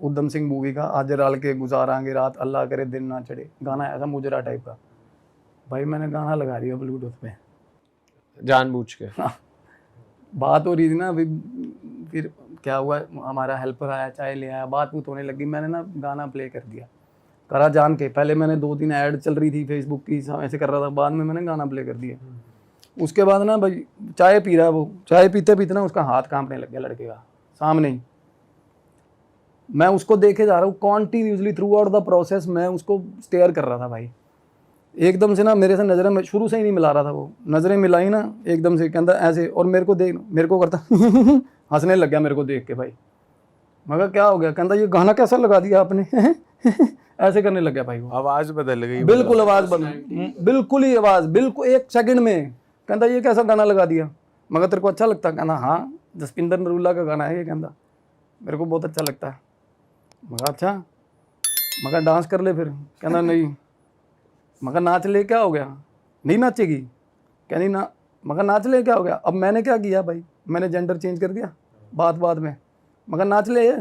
उधम सिंह मूवी का, आज राल के गुजारांगे रात अल्लाह करे दिन ना चढ़े, गाना है ऐसा मुजरा टाइप का। भाई मैंने गाना लगा दिया ब्लूटूथ पे, जानबूझ के। बात हो रही थी ना अभी, फिर क्या हुआ, हमारा हेल्पर आया, चाय ले आया, बात बूत होने लगी, मैंने ना गाना प्ले कर दिया, करा जान के। पहले मैंने 2-3 ऐड चल रही थी फेसबुक की, ऐसे कर रहा था, बाद में मैंने गाना प्ले कर दिया। उसके बाद ना भाई चाय पी रहा है वो, चाय पीते पीते ना उसका हाथ कांपने लग गया लड़के का, सामने ही। मैं उसको देखे जा रहा हूँ continuously through out the process, मैं उसको स्टेयर कर रहा था भाई। एकदम से ना मेरे से नज़रें, मैं शुरू से ही नहीं मिला रहा था, वो नज़रें मिलाई ना एकदम से, कहता ऐसे, और मेरे को देख, मेरे को करता हंसने लग गया मेरे को देख के भाई। मगर क्या हो गया, कहता ये गाना कैसा लगा दिया आपने ऐसे करने लग गया भाई वो। आवाज बदल गई, बिल्कुल आवाज़ बदल, बिल्कुल ही आवाज़, बिल्कुल 1 सेकंड में। कहता ये कैसा गाना लगा दिया, मगर तेरे को अच्छा लगता? कहना हाँ जसपिंदर नरूला का गाना है ये, कहता मेरे को बहुत अच्छा लगता है। मगर अच्छा, मगर डांस कर ले फिर। कहना नहीं। मगर नाच ले, क्या हो गया, नहीं नाचेगी? कहनी ना। मगर नाच ले, क्या हो गया? अब मैंने क्या किया भाई, मैंने जेंडर चेंज कर दिया बात में। मगर नाच ले,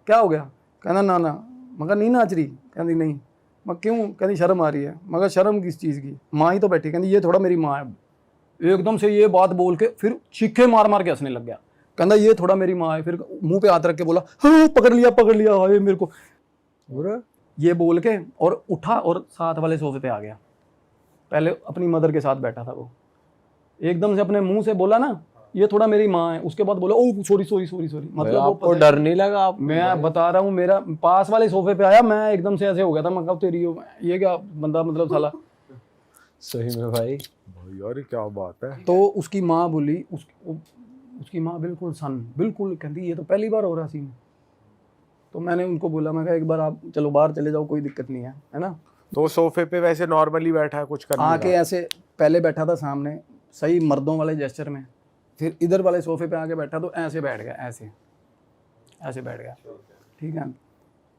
क्या हो गया? कहना ना ना। मगर नहीं नाच रही? कहती नहीं। मगर क्यों? कहती शर्म आ रही है। मगर शर्म किस चीज़ की, माँ ही तो बैठी। कहती ये थोड़ा मेरी माँ है। एकदम से ये बात बोल के फिर चीखे मार मार के हंसने लग गया। कहता ये थोड़ा मेरी माँ है। फिर मुंह पे हाथ रख के बोला हाँ पकड़ लिया हाय मेरे को, ये बोल के और उठा और साथ वाले सोफे पे आ गया। पहले अपनी मदर के साथ बैठा था वो, एकदम से अपने मुंह से बोला ना ये थोड़ा मेरी माँ है, उसके बाद बोला ओ सॉरी। मतलब आपको डर नहीं लगा? आप, मैं बता रहा हूँ, मेरा पास वाले सोफे पे आया, मैं एकदम से ऐसे हो गया था, मैं कहा तेरी ये क्या बंदा, मतलब साला। सही में भाई यार क्या बात है। तो उसकी माँ बोली, उसकी माँ बिल्कुल बिल्कुल कहती ये तो पहली बार हो रहा सीन। तो मैंने उनको बोला, मैं कहा एक बार आप चलो बाहर चले जाओ, कोई दिक्कत नहीं है ना। तो सोफे पे वैसे नॉर्मली बैठा है, कुछ करने आके ऐसे पहले बैठा था सामने सही मर्दों वाले जेस्चर में, फिर इधर वाले सोफे पे आके बैठा तो ऐसे बैठ गया, ऐसे बैठ गया, ठीक है।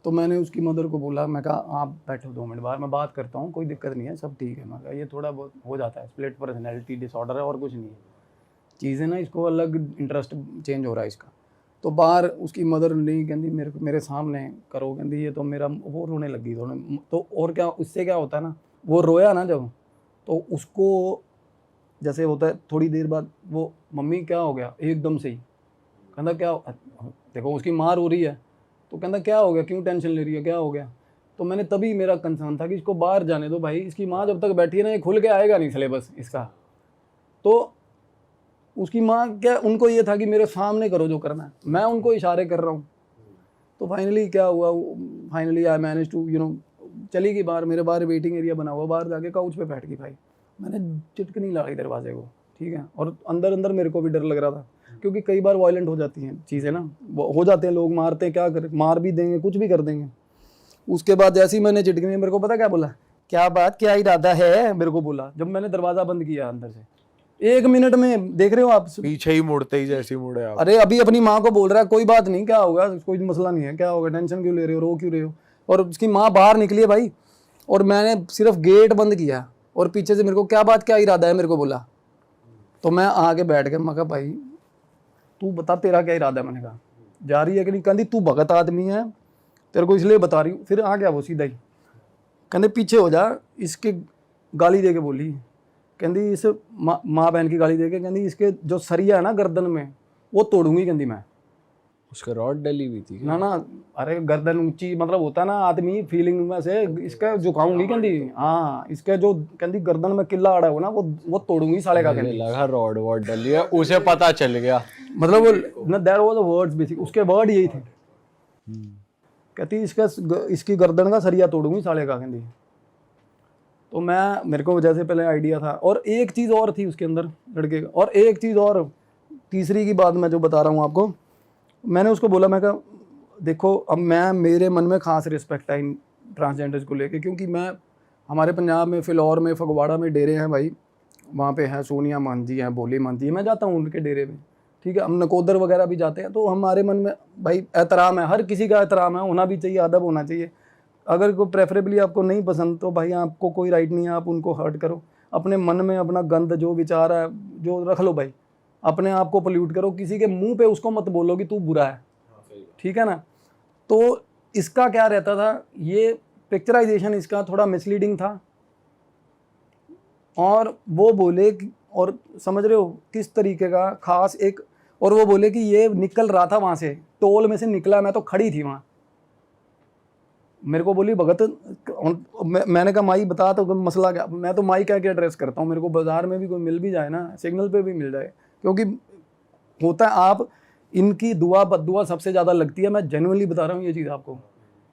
तो मैंने उसकी मदर को बोला, मैं कहा आप बैठो 2 मिनट बाहर, मैं बात करता हूँ, कोई दिक्कत नहीं है, सब ठीक है। मैं कहा ये थोड़ा बहुत हो जाता है, स्प्लिट पर्सनैलिटी डिसऑर्डर है और कुछ नहीं है, चीज़ें ना, इसको अलग इंटरेस्ट चेंज हो रहा है इसका। तो बाहर उसकी मदर नहीं, कहती मेरे सामने करो, कहती ये तो मेरा, वो रोने लगी तो और क्या, उससे क्या होता है ना, वो रोया ना जब, तो उसको जैसे होता है थोड़ी देर बाद वो मम्मी क्या हो गया एकदम से ही, कहता क्या, देखो उसकी माँ रो रही है तो कहता क्या हो गया, क्यों टेंशन ले रही है, क्या हो गया। तो मैंने तभी, मेरा कंसर्न था कि इसको बाहर जाने दो भाई, इसकी माँ जब तक बैठी है ना ये खुल के आएगा नहीं सिलेबस इसका। तो उसकी माँ क्या, उनको ये था कि मेरे सामने करो जो करना है, मैं उनको इशारे कर रहा हूँ। तो फाइनली क्या हुआ, फाइनली आई मैनेज टू चली गई बाहर, मेरे बाहर वेटिंग एरिया बना हुआ, बाहर जाके काउच पे बैठ गई भाई। मैंने चिटकनी लगाई दरवाजे को, ठीक है, और अंदर मेरे को भी डर लग रहा था, क्योंकि कई बार वायलेंट हो जाती हैं चीज़ें ना, हो जाते हैं लोग, मारते हैं, क्या करें, मार भी देंगे, कुछ भी कर देंगे। उसके बाद जैसे ही मैंने चिटकनी, मेरे को पता क्या बोला, क्या बात, क्या इरादा है, मेरे को बोला जब मैंने दरवाज़ा बंद किया अंदर से। 1 मिनट में देख रहे हो आप, पीछे ही मुड़ते ही जैसे मुड़े आप। अरे अभी अपनी माँ को बोल रहा है कोई बात नहीं, क्या होगा, कोई मसला नहीं है, क्या होगा, टेंशन क्यों ले रहे हो, रो क्यों रहे हो। और उसकी माँ बाहर निकली है भाई, और मैंने सिर्फ गेट बंद किया और पीछे से मेरे को क्या बात, क्या इरादा है, मेरे को बोला। तो मैं आके बैठ गया, मैं कहा भाई तू बता तेरा क्या इरादा है। मैंने कहा जा रही है कि नहीं, कहती तू भगत आदमी है, तेरे को इसलिए बता रही हूँ। फिर आ गया वो सीधा ही, कहते पीछे हो जा, इसके गाली दे के बोली, कहती इस माँ बहन की गाली दे के, कहती इसके जो सरिया है ना गर्दन में वो तोड़ूंगी, कहती मैं। उसका रॉड डली हुई थी ना, अरे गर्दन ऊंची, मतलब होता है ना आदमी फीलिंग में से, इसका झुकाऊंगी, कहती हाँ, इसके जो कहती गर्दन में किला अड़ा हो ना वो तोड़ूंगी साले का। कहती लगा रॉड वॉड डली है, उसे पता चल गया, मतलब वो ना, that was the words basic, उसके वर्ड यही थे। कहती इसकी गर्दन का सरिया तोड़ूंगी साले का, कहती। तो मेरे को जैसे पहले आइडिया था, और एक चीज़ और थी उसके अंदर लड़के का, और एक चीज़ और, तीसरी की बात मैं जो बता रहा हूँ आपको, मैंने उसको बोला, मैं कहा देखो अब मेरे मन में खास रिस्पेक्ट है इन ट्रांसजेंडर्स को लेके, क्योंकि हमारे पंजाब में फिलौर में फगवाड़ा में डेरे हैं भाई, वहाँ पे हैं सोनिया मान जी हैं, बोली मान जी, मैं जाता हूँ उनके डेरे में, ठीक है, हम नकोदर वगैरह भी जाते हैं, तो हमारे मन में भाई एहतराम है, हर किसी का एहतराम है, होना भी चाहिए, अदब होना चाहिए। अगर कोई प्रेफरेबली आपको नहीं पसंद तो भाई आपको कोई राइट नहीं है आप उनको हर्ट करो, अपने मन में अपना गंद जो विचार है जो रख लो भाई, अपने आप को पोल्यूट करो, किसी के मुंह पे उसको मत बोलो कि तू बुरा है, ठीक है ना। तो इसका क्या रहता था, ये पिक्चराइजेशन इसका थोड़ा मिसलीडिंग था, और वो बोले और समझ रहे हो किस तरीके का खास एक, और वो बोले कि ये निकल रहा था वहाँ से, टोल में से निकला, मैं तो खड़ी थी वहाँ, मेरे को बोली भगत, मैंने कहा माई बता तो मसला क्या, मैं तो माई कह के एड्रेस करता हूँ, मेरे को बाजार में भी कोई मिल भी जाए ना, सिग्नल पे भी मिल जाए, क्योंकि होता है आप इनकी दुआ बद्दुआ सबसे ज़्यादा लगती है, मैं जेन्युइनली बता रहा हूँ ये चीज़ आपको,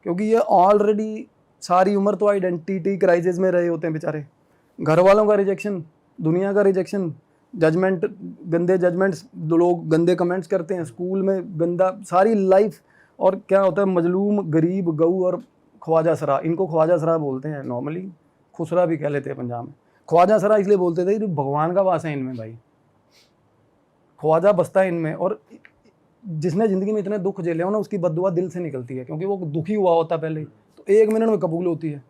क्योंकि ये ऑलरेडी सारी उम्र तो आइडेंटिटी क्राइसिस में रहे होते हैं बेचारे, घर वालों का रिजेक्शन, दुनिया का रिजेक्शन, जजमेंट, गंदे जजमेंट्स, लोग गंदे कमेंट्स करते हैं, स्कूल में गंदा सारी लाइफ, और क्या होता है मजलूम गरीब गऊ और ख्वाजा सरा, इनको ख्वाजा सरा बोलते हैं नॉर्मली, खुसरा भी कह लेते हैं पंजाब में, ख्वाजा सरा इसलिए बोलते थे कि भगवान का वास है इनमें भाई, ख्वाजा बसता है इनमें, और जिसने ज़िंदगी में इतने दुख झेले हो ना उसकी बद्दुआ दिल से निकलती है, क्योंकि वो दुखी हुआ होता है पहले, तो 1 मिनट में कबूल होती है।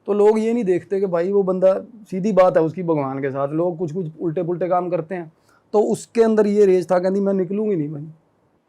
तो लोग ये नहीं देखते कि भाई वो बंदा, सीधी बात है उसकी भगवान के साथ, लोग कुछ उल्टे पुल्टे काम करते हैं, तो उसके अंदर ये रेज था, कहती मैं निकलूंगी नहीं भाई।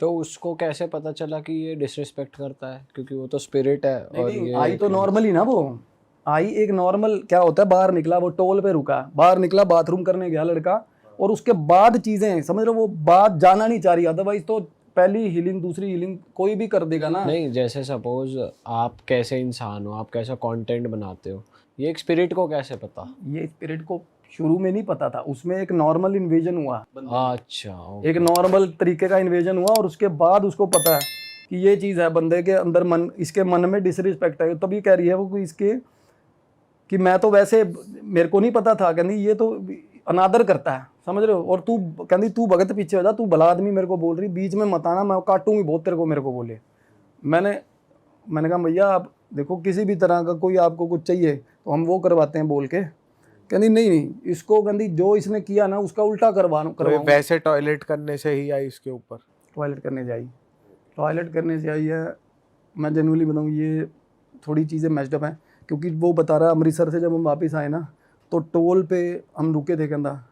तो उसको कैसे पता चला कि ये डिसरिस्पेक्ट करता है, क्योंकि वो तो स्पिरिट है, और ये आई तो नॉर्मली ना, वो आई एक नॉर्मल, क्या होता है बाहर निकला, वो टोल पे रुका, बाहर निकला बाथरूम करने गया लड़का, और उसके बाद चीजें समझ रहे हो, वो बात जाना नहीं चाह रही, अदरवाइज तो पहली हीलिंग दूसरी हीलिंग कोई भी कर देगा ना। नहीं, जैसे सपोज आप कैसे इंसान हो, आप कैसा कंटेंट बनाते हो, ये एक स्पिरिट को कैसे पता? ये स्पिरिट को शुरू में नहीं पता था, उसमें एक नॉर्मल इन्वेजन हुआ, अच्छा, एक नॉर्मल तरीके का इन्वेजन हुआ, और उसके बाद उसको पता है कि ये चीज़ है बंदे के अंदर, मन, इसके मन में डिसरिस्पेक्ट है, तभी कह रही है वो कि इसके, कि मैं तो वैसे मेरे को नहीं पता था, कहती ये तो अनादर करता है, समझ रहे हो, और तू कहती तू भगत पीछे हो जा, तू भला आदमी मेरे को बोल रही, बीच में मत आना, मैं काटूंगी बहुत तेरे को, मेरे को बोले। मैंने कहा भैया आप देखो, किसी भी तरह का कोई आपको कुछ चाहिए तो हम वो करवाते हैं बोल के, कहती नहीं इसको, कहती जो इसने किया ना उसका उल्टा करवाऊं। वैसे टॉयलेट करने से ही आई इसके ऊपर, टॉयलेट करने से आई है, मैं जेन्युइनली बताऊँ ये थोड़ी चीज़ें मैच्ड हैं, क्योंकि वो बता रहा है अमृतसर से जब हम वापस आए ना, तो टोल पे हम रुके थे, कहता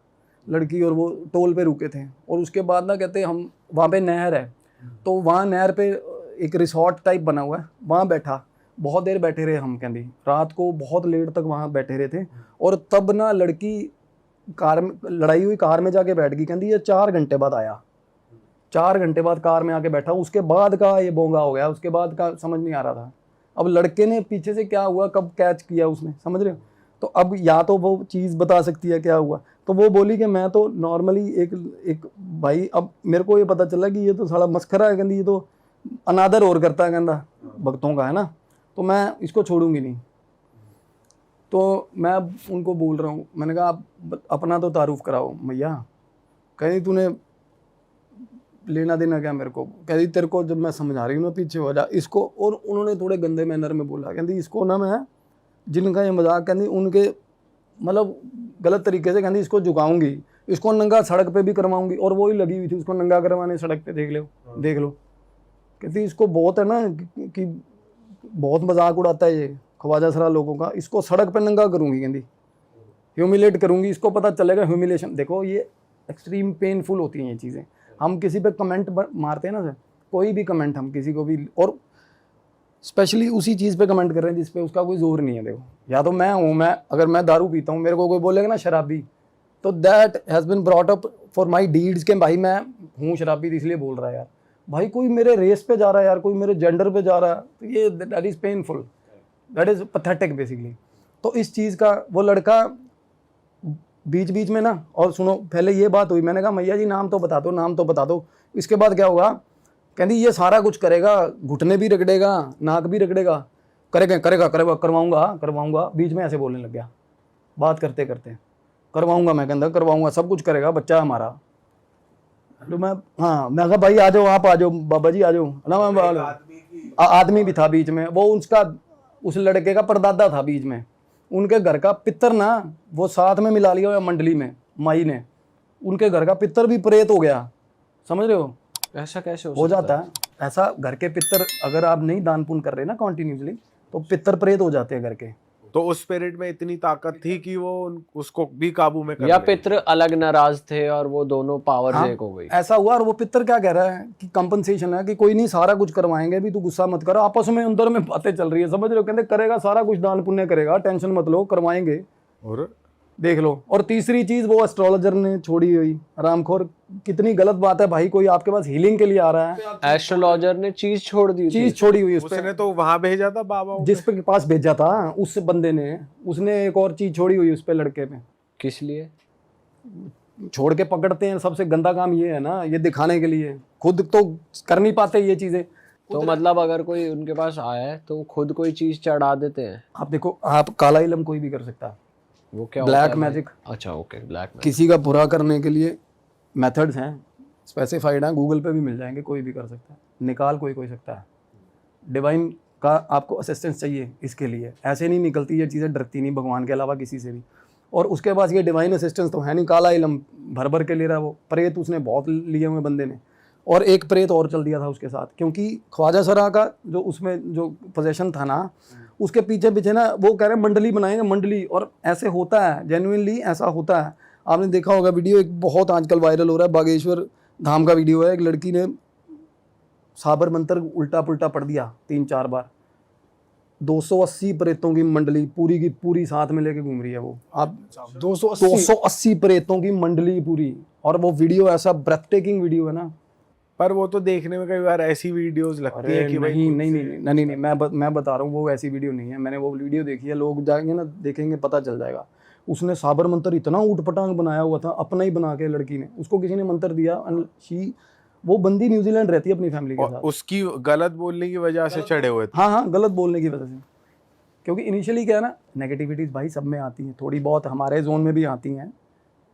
लड़की और वो टोल पे रुके थे, और उसके बाद ना कहते हम वहाँ पे नहर है, तो वहाँ नहर पे एक रिसोर्ट टाइप बना हुआ है, वहाँ बैठा, बहुत देर बैठे रहे हम, कहती रात को बहुत लेट तक वहाँ बैठे रहे थे, और तब ना लड़की कार में, लड़ाई हुई कार में जाके बैठ गई, कहती ये 4 घंटे बाद आया, 4 घंटे बाद कार में आके बैठा, उसके बाद का ये बोंगा हो गया, उसके बाद का समझ नहीं आ रहा था, अब लड़के ने पीछे से क्या हुआ कब कैच किया उसने, समझ रहे हो, तो अब या तो वो चीज़ बता सकती है क्या हुआ, तो वो बोली कि मैं तो नॉर्मली एक भाई, अब मेरे को ये पता चला कि ये तो साला मस्खरा है, कहती ये तो अनादर और करता है, कहता भक्तों का है ना, तो मैं इसको छोड़ूंगी नहीं। तो मैं उनको बोल रहा हूँ, मैंने कहा आप अपना तो तारुफ कराओ भैया, कहीं तूने लेना देना क्या मेरे को, कहती तेरे को जब मैं समझा रही हूँ ना पीछे हो जा इसको, और उन्होंने थोड़े गंदे मैनर में बोला, कहती इसको ना मैं, जिनका ये मजाक, कहती उनके मतलब गलत तरीके से, कहती इसको झुकाऊंगी, इसको नंगा सड़क पे भी करवाऊंगी, और वो ही लगी हुई थी उसको नंगा करवाने सड़क पे, देख लो, कहती इसको बहुत है ना कि बहुत मजाक उड़ाता है ये ख्वाजा सरा लोगों का, इसको सड़क पे नंगा करूंगी, कहती ह्यूमिलेट करूंगी, इसको पता चलेगा ह्यूमिलेशन। देखो ये एक्सट्रीम पेनफुल होती हैं ये चीज़ें, हम किसी पे कमेंट मारते हैं ना सर, कोई भी कमेंट हम किसी को भी, और स्पेशली उसी चीज़ पे कमेंट कर रहे हैं जिस पे उसका कोई जोर नहीं है। देखो या तो मैं हूँ, मैं अगर मैं दारू पीता हूँ, मेरे को कोई बोलेगा ना शराबी, तो that has been brought up for my deeds के भाई मैं हूँ शराबी, इसलिए बोल रहा है यार, भाई कोई मेरे रेस पे जा रहा है यार, कोई मेरे जेंडर पे जा रहा है, तो ये that is painful, that is pathetic basically. तो इस चीज़ का वो लड़का बीच बीच में ना, और सुनो पहले ये बात हुई, मैंने कहा मैया जी नाम तो बता दो, नाम तो बता दो, इसके बाद क्या होगा, कहती ये सारा कुछ करेगा, घुटने भी रगड़ेगा, नाक भी रगड़ेगा, करेगा करेगा करेगा, करवाऊंगा करवाऊंगा। बीच में ऐसे बोलने लग गया बात करते करते, करवाऊंगा, मैं कहता करवाऊंगा, सब कुछ करेगा, बच्चा है हमारा। तो मैं मैं कहा भाई आ जाओ, आप आ जाओ बाबा जी, आ जाओ ना। मैं आदमी भी था बीच में, वो उसका उस लड़के का परदादा था बीच में। उनके घर का पितर ना वो साथ में मिला लिया हुआ मंडली में, माई ने, उनके घर का पितर भी प्रेत हो गया, समझ रहे हो? ऐसा कैसे हो जाता है ऐसा, घर के पितर अगर आप नहीं दान पुण्य कर रहे ना कंटिन्यूसली, तो पितर प्रेत हो जाते हैं घर के। तो उस स्पिरिट में इतनी ताकत थी कि वो उसको भी काबू में कर या ले। पितृ अलग नाराज थे और वो दोनों पावर्स हाँ, एक हो गई। ऐसा हुआ। और वो पितर क्या कह रहा है कि कंपनसेशन है, कि कोई नहीं सारा कुछ करवाएंगे भी, तू गुस्सा मत कर। आपस में अंदर में बातें चल रही है, समझ रहे हो? कहते करेगा सारा कुछ, दान पुण्य करेगा, टेंशन मत लो, करवाएंगे, और देख लो। और तीसरी चीज वो एस्ट्रोलॉजर ने छोड़ी हुई, रामखोर। कितनी गलत बात है भाई, कोई आपके पास हीलिंग के लिए आ रहा है, एस्ट्रोलॉजर ने चीज छोड़ दी थी। चीज छोड़ी हुई उस पे, उसने तो वहां भेजा था बाबा को। जिस पे पास भेजा था उस बंदे ने, उसने एक और चीज छोड़ी हुई उस पे, लड़के पे। किस लिए? छोड़ के पकड़ते हैं, सबसे गंदा काम ये है ना, ये दिखाने के लिए, खुद तो कर नहीं पाते ये चीजें। तो मतलब अगर कोई उनके पास आया है तो खुद कोई चीज चढ़ा देते हैं। आप देखो, आप काला इलम कोई भी कर सकता है, वो क्या ब्लैक होता है? मैजिक। अच्छा ओके, ब्लैक मैजिक। किसी का बुरा करने के लिए मेथड्स हैं, स्पेसिफाइड हैं, गूगल पे भी मिल जाएंगे, कोई भी कर सकता है, निकाल कोई सकता है। डिवाइन का आपको असिस्टेंस चाहिए इसके लिए, ऐसे नहीं निकलती ये चीज़ें, डरती नहीं भगवान के अलावा किसी से भी। और उसके पास ये डिवाइन असिस्टेंस तो है नहीं, काला इलम भर भर के ले रहा है वो। प्रेत उसने बहुत लिए हुए बंदे ने, और एक प्रेत और चल दिया था उसके साथ, क्योंकि ख्वाजा सरा का जो उसमें जो पोजेशन था ना, उसके पीछे पीछे ना वो कह रहे हैं मंडली बनाएंगे, मंडली। और ऐसे होता है, जेन्युइनली ऐसा होता है। आपने देखा होगा वीडियो, एक बहुत आजकल वायरल हो रहा है, बागेश्वर धाम का वीडियो है। एक लड़की ने साबर मंत्र उल्टा पुल्टा पढ़ दिया 3-4 बार। 280 प्रेतों की मंडली पूरी की पूरी साथ में लेके घूम रही है वो। आप 280 प्रेतों की मंडली पूरी, और वो वीडियो ऐसा ब्रेथ टेकिंग वीडियो है ना। पर वो तो देखने में कई बार ऐसी वीडियोस लगती है कि भाई नहीं, मैं बता रहा हूँ, वो ऐसी वीडियो नहीं है। मैंने वो वीडियो देखी है, लोग जाएंगे ना देखेंगे, पता चल जाएगा। उसने साबर मंत्र इतना ऊटपटांग बनाया हुआ था, अपना ही बना के, लड़की ने, उसको किसी ने मंत्र दिया। वो बंदी न्यूजीलैंड रहती है अपनी फैमिली के साथ। उसकी गलत बोलने की वजह से चढ़े हुए थे। हाँ, गलत बोलने की वजह से। क्योंकि इनिशियली क्या है ना, नेगेटिविटीज भाई सब में आती हैं, थोड़ी बहुत हमारे जोन में भी आती हैं।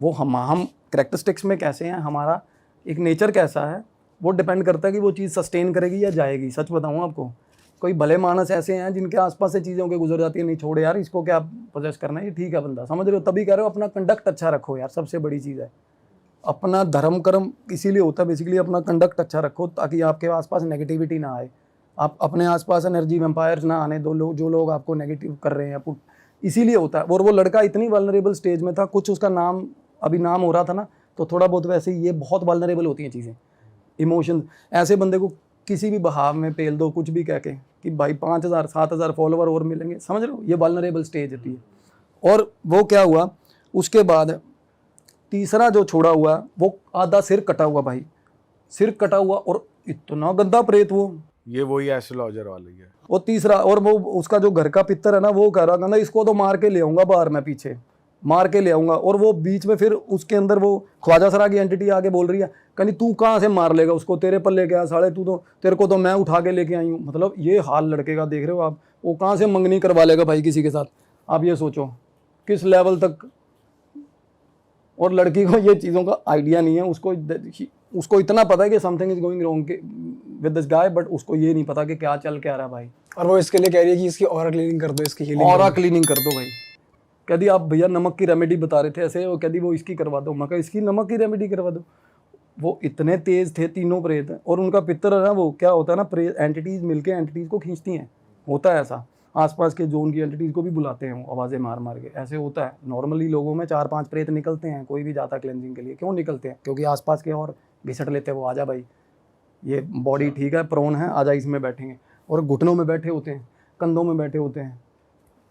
वो हम कैरेक्टरिस्टिक्स में कैसे हैं, हमारा एक नेचर कैसा है, वो डिपेंड करता है कि वो चीज़ सस्टेन करेगी या जाएगी। सच बताऊँ आपको, कोई भले मानस ऐसे हैं जिनके आसपास से चीज़ों के गुजर जाती है, नहीं छोड़ यार, इसको क्या पोजेस करना है, ये ठीक है बंदा, समझ रहे हो? तभी कह रहे हो अपना कंडक्ट अच्छा रखो यार, सबसे बड़ी चीज़ है। अपना धर्म कर्म इसीलिए होता है बेसिकली, अपना कंडक्ट अच्छा रखो ताकि आपके आसपास नेगेटिविटी ना आए। आप अपने आसपास एनर्जी वैम्पायर्स ना आने दो, लोग जो लोग आपको नेगेटिव कर रहे हैं, इसीलिए होता है। और वो लड़का इतनी वल्नरेबल स्टेज में था, कुछ उसका नाम अभी नाम हो रहा था ना, तो थोड़ा बहुत वैसे ही ये बहुत वल्नरेबल होती हैं चीज़ें, इमोशन। ऐसे बंदे को किसी भी बहाव में पेल दो, कुछ भी कह के कि भाई 5,000-7,000 फॉलोवर और मिलेंगे, समझ रहे हो? ये वल्नरेबल स्टेज होती है। और वो क्या हुआ उसके बाद, तीसरा जो छोड़ा हुआ, वो आधा सिर कटा हुआ भाई, सिर कटा हुआ, और इतना गंदा प्रेत वो। ये वही एस्ट्रोलॉजर वाली है। वो तीसरा, और वो उसका जो घर का पितर है ना, वो कह रहा था इसको तो मार के ले आऊंगा बाहर, मैं पीछे मार के ले आऊंगा। और वो बीच में फिर उसके अंदर वो ख्वाजा सरा की एंटिटी आके बोल रही है, कहनी तू कहाँ से मार लेगा उसको, तेरे पर लेके आ साले, तू तो, तेरे को तो मैं उठा के लेके आई हूँ। मतलब ये हाल लड़के का देख रहे हो आप, वो कहाँ से मंगनी करवा लेगा भाई किसी के साथ, आप ये सोचो किस लेवल तक। और लड़की को ये चीज़ों का आइडिया नहीं है, उसको इतना पता है कि something is going wrong with this guy, but उसको ये नहीं पता कि क्या चल क्या रहा है भाई। और वो इसके लिए कह रही है कि इसकी ऑरा क्लीनिंग कर दो, इसकी हीलिंग ऑरा क्लीनिंग कर दो भाई। कहती आप भैया नमक की रेमेडी बता रहे थे ऐसे, वो कहती वो इसकी करवा दो। मैं कहा इसकी नमक की रेमेडी करवा दो। वो इतने तेज थे तीनों प्रेत, और उनका पितर है ना, वो क्या होता है ना, प्रेत एंटिटीज मिलके एंटिटीज को खींचती हैं, होता है ऐसा। आसपास के जोन की एंटिटीज को भी बुलाते हैं वो, आवाज़ें मार मार के, ऐसे होता है। नॉर्मली लोगों में 4-5 प्रेत निकलते हैं, कोई भी जाता क्लेंजिंग के लिए। क्यों निकलते हैं? क्योंकि आसपास के और घिसट लेते हैं वो, आजा भाई ये बॉडी ठीक है, प्रोन है, आजा इसमें बैठेंगे। और घुटनों में बैठे होते हैं, कंधों में बैठे होते हैं,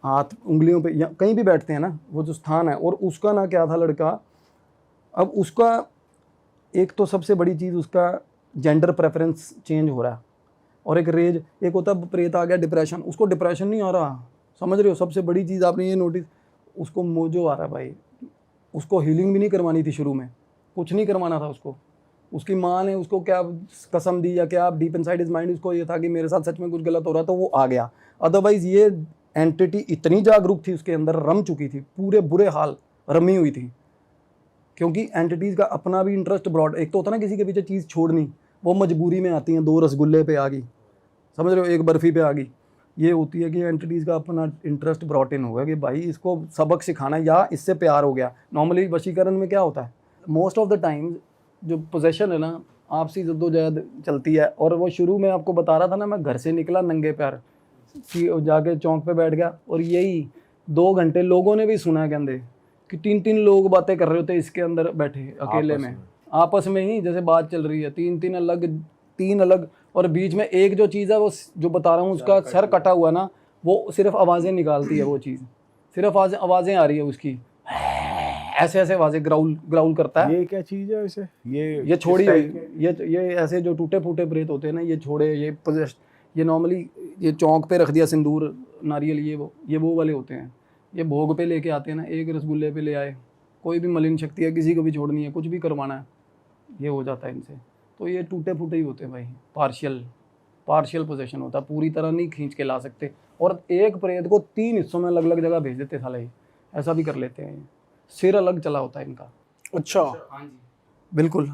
हाथ उंगलियों पे, या कहीं भी बैठते हैं ना, वो जो स्थान है। और उसका ना क्या था लड़का, अब उसका एक तो सबसे बड़ी चीज़, उसका जेंडर प्रेफरेंस चेंज हो रहा है। और एक रेज, एक होता है प्रेत आ गया डिप्रेशन, उसको डिप्रेशन नहीं आ रहा, समझ रहे हो? सबसे बड़ी चीज़ आपने ये नोटिस, उसको मोजो आ रहा है भाई। उसको हीलिंग भी नहीं करवानी थी शुरू में, कुछ नहीं करवाना था उसको, उसकी माँ ने उसको क्या कसम दी या क्या डीप इनसाइड हिज माइंड उसको ये था कि मेरे साथ सच में कुछ गलत हो रहा तो वो आ गया। अदरवाइज ये एंटिटी इतनी जागरूक थी उसके अंदर, रम चुकी थी, पूरे बुरे हाल रमी हुई थी, क्योंकि एंटिटीज़ का अपना भी इंटरेस्ट ब्रॉड, एक तो होता ना किसी के पीछे चीज़ छोड़नी, वो मजबूरी में आती हैं, 2 रसगुल्ले पे आ गई, समझ रहे हो, 1 बर्फ़ी पे आ गई। ये होती है कि एंटिटीज़ का अपना इंटरेस्ट ब्रॉट इन होगा कि भाई इसको सबक सिखाना या इससे प्यार हो गया। नॉर्मली वशीकरण में क्या होता है, मोस्ट ऑफ द टाइम जो पोजेशन है ना, आपसी जद्दोजहद चलती है। और वो शुरू में आपको बता रहा था ना, मैं घर से निकला नंगे पैर, जाके चौंक पे बैठ गया, और यही 2 घंटे लोगों ने भी सुना कहते कि 3-3 लोग बातें कर रहे होते इसके अंदर बैठे अकेले में, आपस में ही जैसे बात चल रही है, 3 अलग, और बीच में एक जो चीज़ है वो जो बता रहा हूँ उसका सर कटा हुआ ना, वो सिर्फ आवाज़ें निकालती है, वो चीज़ सिर्फ आवाज़ें आ रही है उसकी, ऐसे आवाज़ें ग्राउल करता है। ये क्या चीज़ है वैसे? ये छोड़ी ये ऐसे जो टूटे फूटे प्रेत होते हैं ना, ये छोड़े, ये नॉर्मली ये चौंक पे रख दिया सिंदूर नारियल, ये वो वाले होते हैं। ये भोग पे लेके आते हैं ना, 1 रसगुल्ले पे ले आए, कोई भी मलिन शक्ति है, किसी को भी छोड़नी है, कुछ भी करवाना है, ये हो जाता है इनसे। तो ये टूटे फूटे ही होते हैं भाई, पार्शियल पोजेशन होता है, पूरी तरह नहीं खींच के ला सकते। और एक प्रेत को 3 हिस्सों में अलग अलग जगह भेज देते साले, ये ऐसा भी कर लेते हैं। सिर अलग चला होता है इनका। अच्छा, बिल्कुल,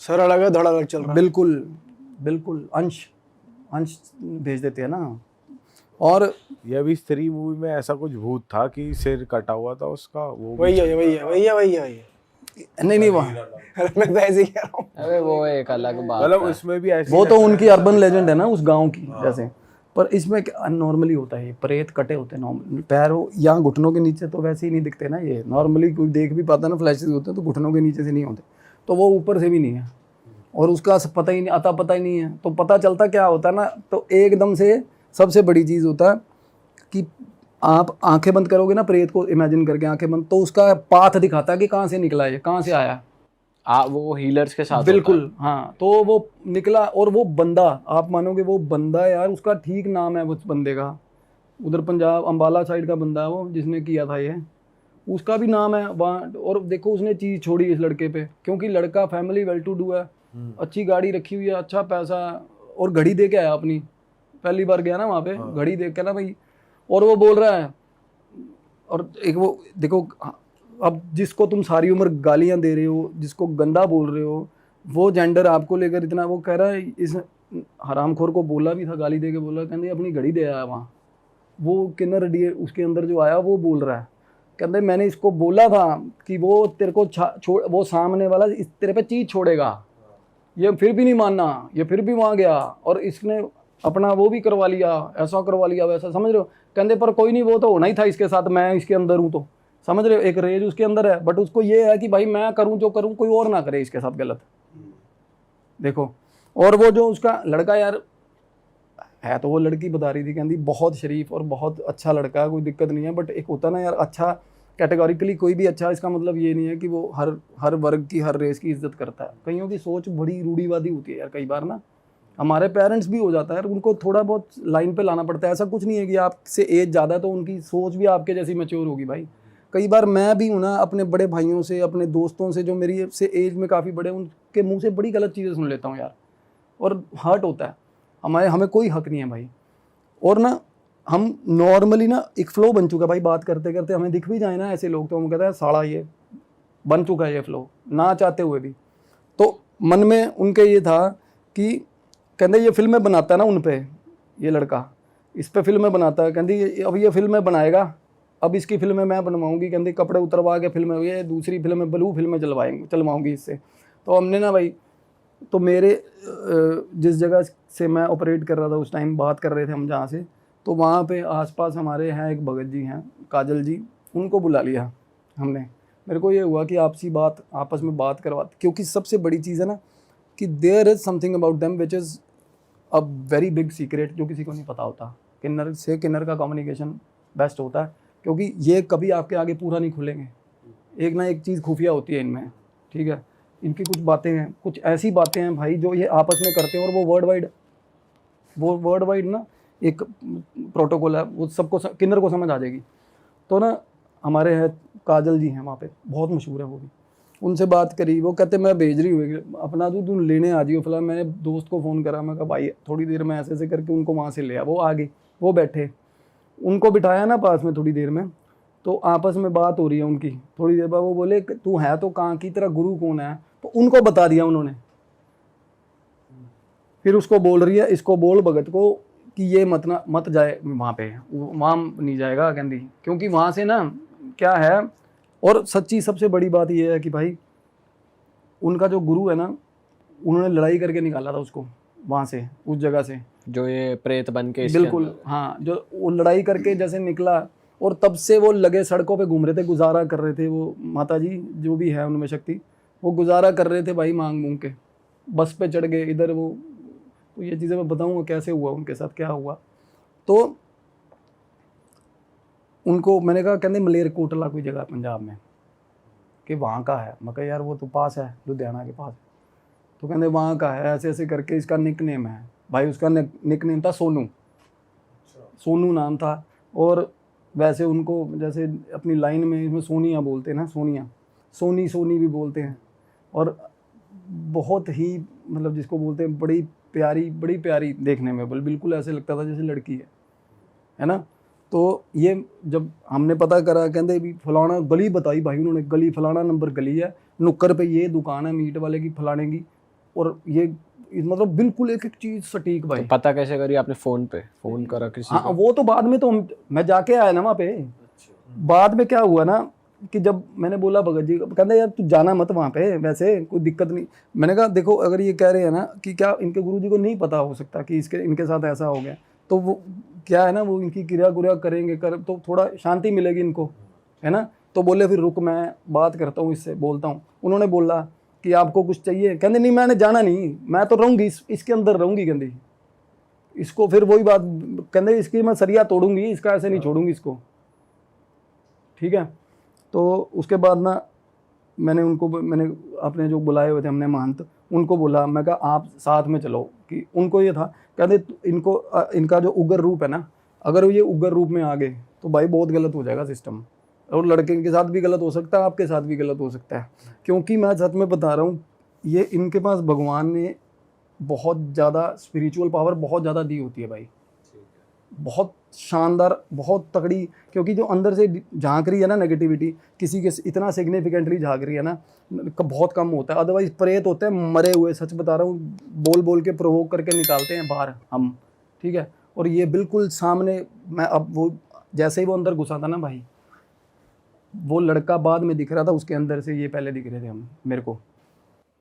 सर अलग है, धड़ अलग चल रहा है। बिल्कुल अंश भेज देते हैं ना। और ये भी स्त्री मूवी में ऐसा कुछ भूत था कि सिर कटा हुआ था उसका, वो वही है। नहीं वहाँ मैं तो ऐसे ही कह रहा हूँ। अरे वो एक अलग बात मतलब है। उसमें भी ऐसी वो तो उनकी अर्बन लेजेंड है ना उस गांव की जैसे। पर इसमें नॉर्मली होता है, ये प्रेत कटे होते हैं नॉर्मल, पैरों या घुटनों के नीचे तो वैसे ही नहीं दिखते ना, ये नॉर्मली कोई देख भी पाता ना, फ्लैशेस होते हैं तो घुटनों के नीचे से नहीं होते, तो वो ऊपर से भी नहीं है, और उसका पता ही नहीं है। तो पता चलता क्या होता है ना, तो एकदम से सबसे बड़ी चीज़ होता है कि आप आंखें बंद करोगे ना, प्रेत को इमेजिन करके आंखें बंद, तो उसका पाथ दिखाता है कि कहाँ से निकला है, कहाँ से आया। वो हीलर्स के साथ बिल्कुल, हाँ। तो वो निकला, और वो बंदा, आप मानोगे वो बंदा यार, उसका ठीक नाम है उस बंदे का, उधर पंजाब अंबाला साइड का बंदा है वो जिसने किया था ये, उसका भी नाम है वहाँ। और देखो उसने चीज़ छोड़ी इस लड़के पे, क्योंकि लड़का फैमिली वेल टू डू है, अच्छी गाड़ी रखी हुई है, अच्छा पैसा, और घड़ी दे के आया अपनी, पहली बार गया ना वहाँ पे, घड़ी देख के ना भाई, और वो बोल रहा है। और एक वो देखो, अब जिसको तुम सारी उम्र गालियां दे रहे हो, जिसको गंदा बोल रहे हो, वो जेंडर आपको लेकर इतना वो कह रहा है, इस हरामखोर को बोला भी था, गाली दे के बोला, कहते अपनी घड़ी दे आया वहाँ। वो किन्नर डी उसके अंदर जो आया वो बोल रहा है, कहते मैंने इसको बोला था कि वो तेरे को वो सामने वाला तेरे पे चीज़ छोड़ेगा, ये फिर भी नहीं मानना, ये फिर भी वहाँ गया, और इसने अपना वो भी करवा लिया, ऐसा करवा लिया, वैसा, समझ रहे हो। कहते पर कोई नहीं, वो तो होना ही था इसके साथ, मैं इसके अंदर हूँ, तो समझ रहे हो, एक रेज उसके अंदर है, बट उसको ये है कि भाई मैं करूँ जो करूँ, कोई और ना करे इसके साथ गलत। देखो, और वो जो उसका लड़का यार है, तो वो लड़की बता रही थी, कहती बहुत शरीफ और बहुत अच्छा लड़का है, कोई दिक्कत नहीं है, बट एक होता ना यार, अच्छा कैटेगोरिकली कोई भी अच्छा, इसका मतलब ये नहीं है कि वो हर वर्ग की, हर रेस की इज्जत करता है। कईयों की सोच बड़ी रूढ़ीवादी होती है यार, कई बार ना हमारे पेरेंट्स भी हो जाता है, उनको थोड़ा बहुत लाइन पे लाना पड़ता है। ऐसा कुछ नहीं है कि आपसे एज ज़्यादा है तो उनकी सोच भी आपके जैसी मैच्योर होगी भाई। कई बार मैं भी हूँ ना, अपने बड़े भाइयों से, अपने दोस्तों से जो मेरी से एज में काफ़ी बड़े, उनके मुंह से बड़ी गलत चीज़ें सुन लेता हूँ यार, और हर्ट होता है। हमें कोई हक नहीं है भाई। और ना हम नॉर्मली ना एक फ़्लो बन चुका है भाई, बात करते करते हमें दिख भी जाए ना ऐसे लोग, तो हम कहते हैं साला ये बन चुका है ये फ़्लो, ना चाहते हुए भी। तो मन में उनके ये था कि कहते ये फिल्में बनाता है ना उन पे, ये लड़का इस पे फिल्में बनाता है, कहती अब ये फिल्में बनाएगा, अब इसकी फिल्में मैं बनवाऊंगी, कहती कपड़े उतरवा के फिल्में, ये दूसरी फिल्में ब्लू फिल्में चलवाऊंगी इससे। तो हमने ना भाई, तो मेरे जिस जगह से मैं ऑपरेट कर रहा था उस टाइम, बात कर रहे थे हम जहाँ से, तो वहाँ पे आसपास हमारे हैं एक भगत जी हैं, काजल जी, उनको बुला लिया हमने। मेरे को ये हुआ कि आपस में बात करवा, क्योंकि सबसे बड़ी चीज़ है ना कि there is something about them which is a very big secret, जो किसी को नहीं पता होता। किन्नर से किन्नर का कम्युनिकेशन बेस्ट होता है, क्योंकि ये कभी आपके आगे पूरा नहीं खुलेंगे, एक ना एक चीज़ खुफिया होती है इनमें, ठीक है। इनकी कुछ बातें हैं, कुछ ऐसी बातें हैं भाई जो ये आपस में करते हैं, और वो वर्ल्ड वाइड ना एक प्रोटोकॉल है, वो सबको किन्नर को समझ आ जाएगी। तो ना हमारे हैं काजल जी हैं वहाँ पे, बहुत मशहूर है वो भी, उनसे बात करी, वो कहते मैं भेज रही हूँ अपना, तू लेने आ जियो फिलहाल। मैंने दोस्त को फ़ोन करा, मैं कहा भाई थोड़ी देर में ऐसे ऐसे करके उनको वहाँ से ले आ। वो आ गए, वो बैठे, उनको बिठाया ना पास में थोड़ी देर में, तो आपस में बात हो रही है उनकी। थोड़ी देर बाद वो बोले तू है तो कहाँ की, तेरा गुरु कौन है, तो उनको बता दिया उन्होंने। फिर उसको बोल रही है, इसको बोल भगत को कि ये मत जाए वहाँ पे, वहाँ नहीं जाएगा कहती, क्योंकि वहाँ से ना क्या है। और सच्ची सबसे बड़ी बात ये है कि भाई उनका जो गुरु है ना, उन्होंने लड़ाई करके निकाला था उसको वहाँ से, उस जगह से, जो ये प्रेत बन के इसके बिल्कुल अंदर। हाँ, जो वो लड़ाई करके जैसे निकला, और तब से वो लगे सड़कों पे घूम रहे थे, गुजारा कर रहे थे। वो माता जी जो भी है उनमें शक्ति, वो गुजारा कर रहे थे भाई मांग मूंग के, बस पे चढ़ गए इधर वो। तो ये चीज़ें मैं बताऊंगा कैसे हुआ उनके साथ, क्या हुआ। तो उनको मैंने कहा, कहते मलेरकोटला कोई जगह पंजाब में, कि वहाँ का है। मैं कहा यार वो तो पास है, लुधियाना के पास। तो कहते वहाँ का है, ऐसे ऐसे करके इसका निक नेम है भाई। उसका निक नेम था सोनू, सोनू नाम था। और वैसे उनको जैसे अपनी लाइन में इसमें सोनिया बोलते हैं ना, सोनिया, सोनी भी बोलते हैं। और बहुत ही मतलब जिसको बोलते हैं बड़ी प्यारी देखने में, बिल्कुल ऐसे लगता था जैसे लड़की है ना। तो ये जब हमने पता करा, कहते भी फलाना गली बताई भाई उन्होंने, गली फलाना नंबर गली है, नुक्कर पे ये दुकान है मीट वाले की फलाने की। और ये मतलब बिल्कुल एक एक चीज़ सटीक भाई। तो पता कैसे करी आपने? फोन पे फोन करा किसी हाँ को? वो तो बाद में, तो मैं जाके आया ना वहाँ पे। बाद में क्या हुआ ना कि जब मैंने बोला भगत जी, कहते यार तू जाना मत वहाँ पे, वैसे कोई दिक्कत नहीं। मैंने कहा देखो अगर ये कह रहे हैं ना कि क्या इनके गुरुजी को नहीं पता हो सकता कि इनके साथ ऐसा हो गया, तो वो क्या है ना, वो इनकी क्रिया करेंगे तो थोड़ा शांति मिलेगी इनको, है ना। तो बोले फिर रुक मैं बात करता हूँ इससे, बोलता हूँ। उन्होंने बोला कि आपको कुछ चाहिए, कहते नहीं मैंने जाना नहीं, मैं तो रहूँगी इसके अंदर रहूँगी। कहती इसको फिर वही बात, कहते इसकी मैं सरिया तोड़ूंगी, इसका ऐसे नहीं छोड़ूंगी इसको, ठीक है। तो उसके बाद ना मैंने अपने जो बुलाए हुए थे हमने महंत, उनको बोला, मैं कहा आप साथ में चलो। कि उनको ये था, कहते इनका जो उग्र रूप है ना, अगर ये उग्र रूप में आ गए तो भाई बहुत गलत हो जाएगा सिस्टम। और लड़के के साथ भी गलत हो सकता है, आपके साथ भी गलत हो सकता है। क्योंकि मैं सच में बता रहा हूँ, ये इनके पास भगवान ने बहुत ज़्यादा स्पिरिचुअल पावर बहुत ज़्यादा दी होती है भाई, बहुत शानदार, बहुत तगड़ी। क्योंकि जो अंदर से झांक रही है ना नेगेटिविटी, किसी के इतना सिग्निफिकेंटली झांक रही है ना, बहुत कम होता है। अदरवाइज प्रेत होते हैं मरे हुए, सच बता रहा हूँ, बोल बोल के प्रोवोक करके निकालते हैं बाहर हम, ठीक है। और ये बिल्कुल सामने, मैं अब वो जैसे ही वो अंदर घुसा था ना भाई, वो लड़का बाद में दिख रहा था, उसके अंदर से ये पहले दिख रहे थे हम मेरे को,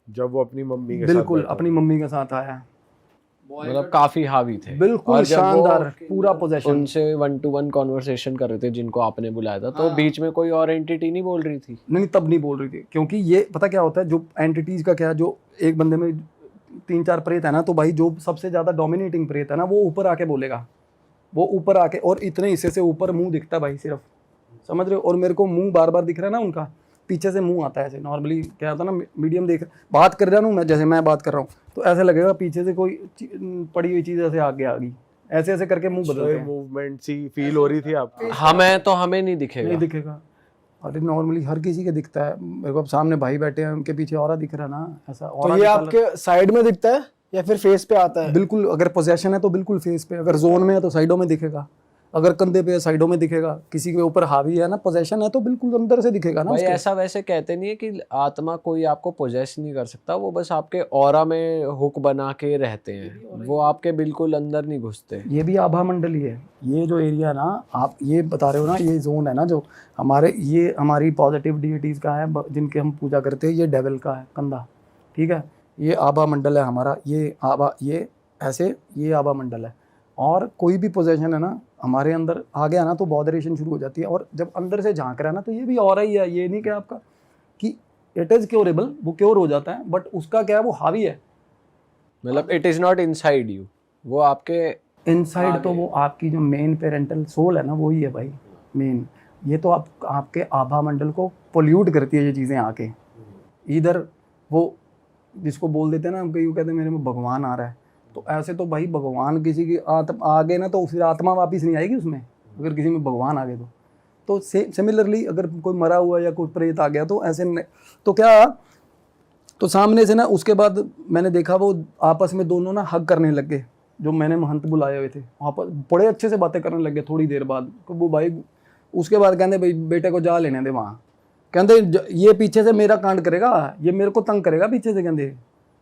जब वो अपनी मम्मी के साथ बिल्कुल बैठा अपनी मम्मी के साथ आया, मतलब काफी हावी थे। बिल्कुल और जब वो शानदार पूरा पोजेशन। उनसे 1-to-1 कॉन्वर्सेशन कर रहे थे जिनको आपने बुलाया था, तो बीच में कोई और एंटिटी नहीं बोल रही थी? नहीं तब नहीं बोल रही थी, क्योंकि ये पता क्या होता है, जो एंटिटीज का क्या है, जो एक बंदे में 3-4 प्रेत है ना, तो भाई जो सबसे ज्यादा डोमिनेटिंग प्रेत है ना, वो ऊपर आके बोलेगा, वो ऊपर आके, और इतने हिस्से से ऊपर मुंह दिखता है भाई सिर्फ, समझ रहे हो। और मेरे को मुंह बार बार दिख रहा है ना उनका, पीछे से मुंह आता है ऐसे। नॉर्मली क्या होता है ना, मीडियम देख बात कर रहा हूँ मैं, जैसे मैं बात कर रहा हूँ तो ऐसे लगेगा पीछे से कोई पड़ी हुई चीज़ ऐसे आगे आ गई, ऐसे ऐसे करके मुंह बदलते हैं। मूवमेंट सी फील हो रही थी आपको? हमें नहीं दिखेगा। नहीं दिखेगा, अरे नॉर्मली हर किसी के दिखता है। मेरे को अब सामने भाई बैठे हैं, उनके पीछे ऑरा दिख रहा है ना, ऐसा तो ऑरा ये आपके साइड में दिखता है या फिर फेस पे आता है? बिल्कुल, अगर पोजेशन है तो बिल्कुल फेस पे, अगर जोन में है तो साइडों में दिखेगा, अगर कंधे पे है साइडों में दिखेगा, किसी के ऊपर हावी है ना, पोजेशन है तो बिल्कुल अंदर से दिखेगा ना भाई उसके। ऐसा वैसे कहते नहीं है कि आत्मा कोई आपको पोजेस नहीं कर सकता, वो बस आपके ऑरा में हुक बना के रहते हैं, वो आपके बिल्कुल अंदर नहीं घुसते। ये भी आभा मंडल ही है। ये जो एरिया ना आप ये बता रहे हो ना, ये जोन है ना जो हमारे, ये हमारी पॉजिटिव डिएटीज़ का है जिनके हम पूजा करते हैं, ये डेविल का है कंधा, ठीक है। ये आभा मंडल है हमारा, ये आभा, ये ऐसे, ये आभा मंडल है। और कोई भी पोजेशन है ना हमारे अंदर आ गया ना, तो बॉडरेशन शुरू हो जाती है। और जब अंदर से झांक रहा है ना, तो ये भी और ही है, ये नहीं क्या आपका कि इट इज़ क्योरेबल, वो क्योर हो जाता है, बट उसका क्या है, वो हावी है। मतलब it is not inside you, वो आपके इनसाइड तो वो आपकी जो मेन पेरेंटल सोल है ना, वो ही है भाई मेन। ये तो आपके आभा मंडल को पोल्यूट करती है ये चीज़ें आके। इधर वो जिसको बोल देते हैं ना, हम कहीं कहते हैं मेरे में भगवान आ रहा है, तो ऐसे तो भाई भगवान किसी की आत्मा आ गए ना, तो फिर आत्मा वापस नहीं आएगी उसमें, अगर किसी में भगवान आ गए तो सिमिलरली अगर कोई मरा हुआ या कोई प्रेत आ गया तो ऐसे तो क्या, तो सामने से ना उसके बाद मैंने देखा वो आपस में दोनों ना हग करने लग गए, जो मैंने महंत बुलाए हुए थे वहाँ पर बड़े अच्छे से बातें करने लग गए थोड़ी देर बाद। तो वो भाई उसके बाद कहते भाई बेटे को जा लेने दे वहाँ, कहते ये पीछे से मेरा कांड करेगा, ये मेरे को तंग करेगा पीछे से, कहते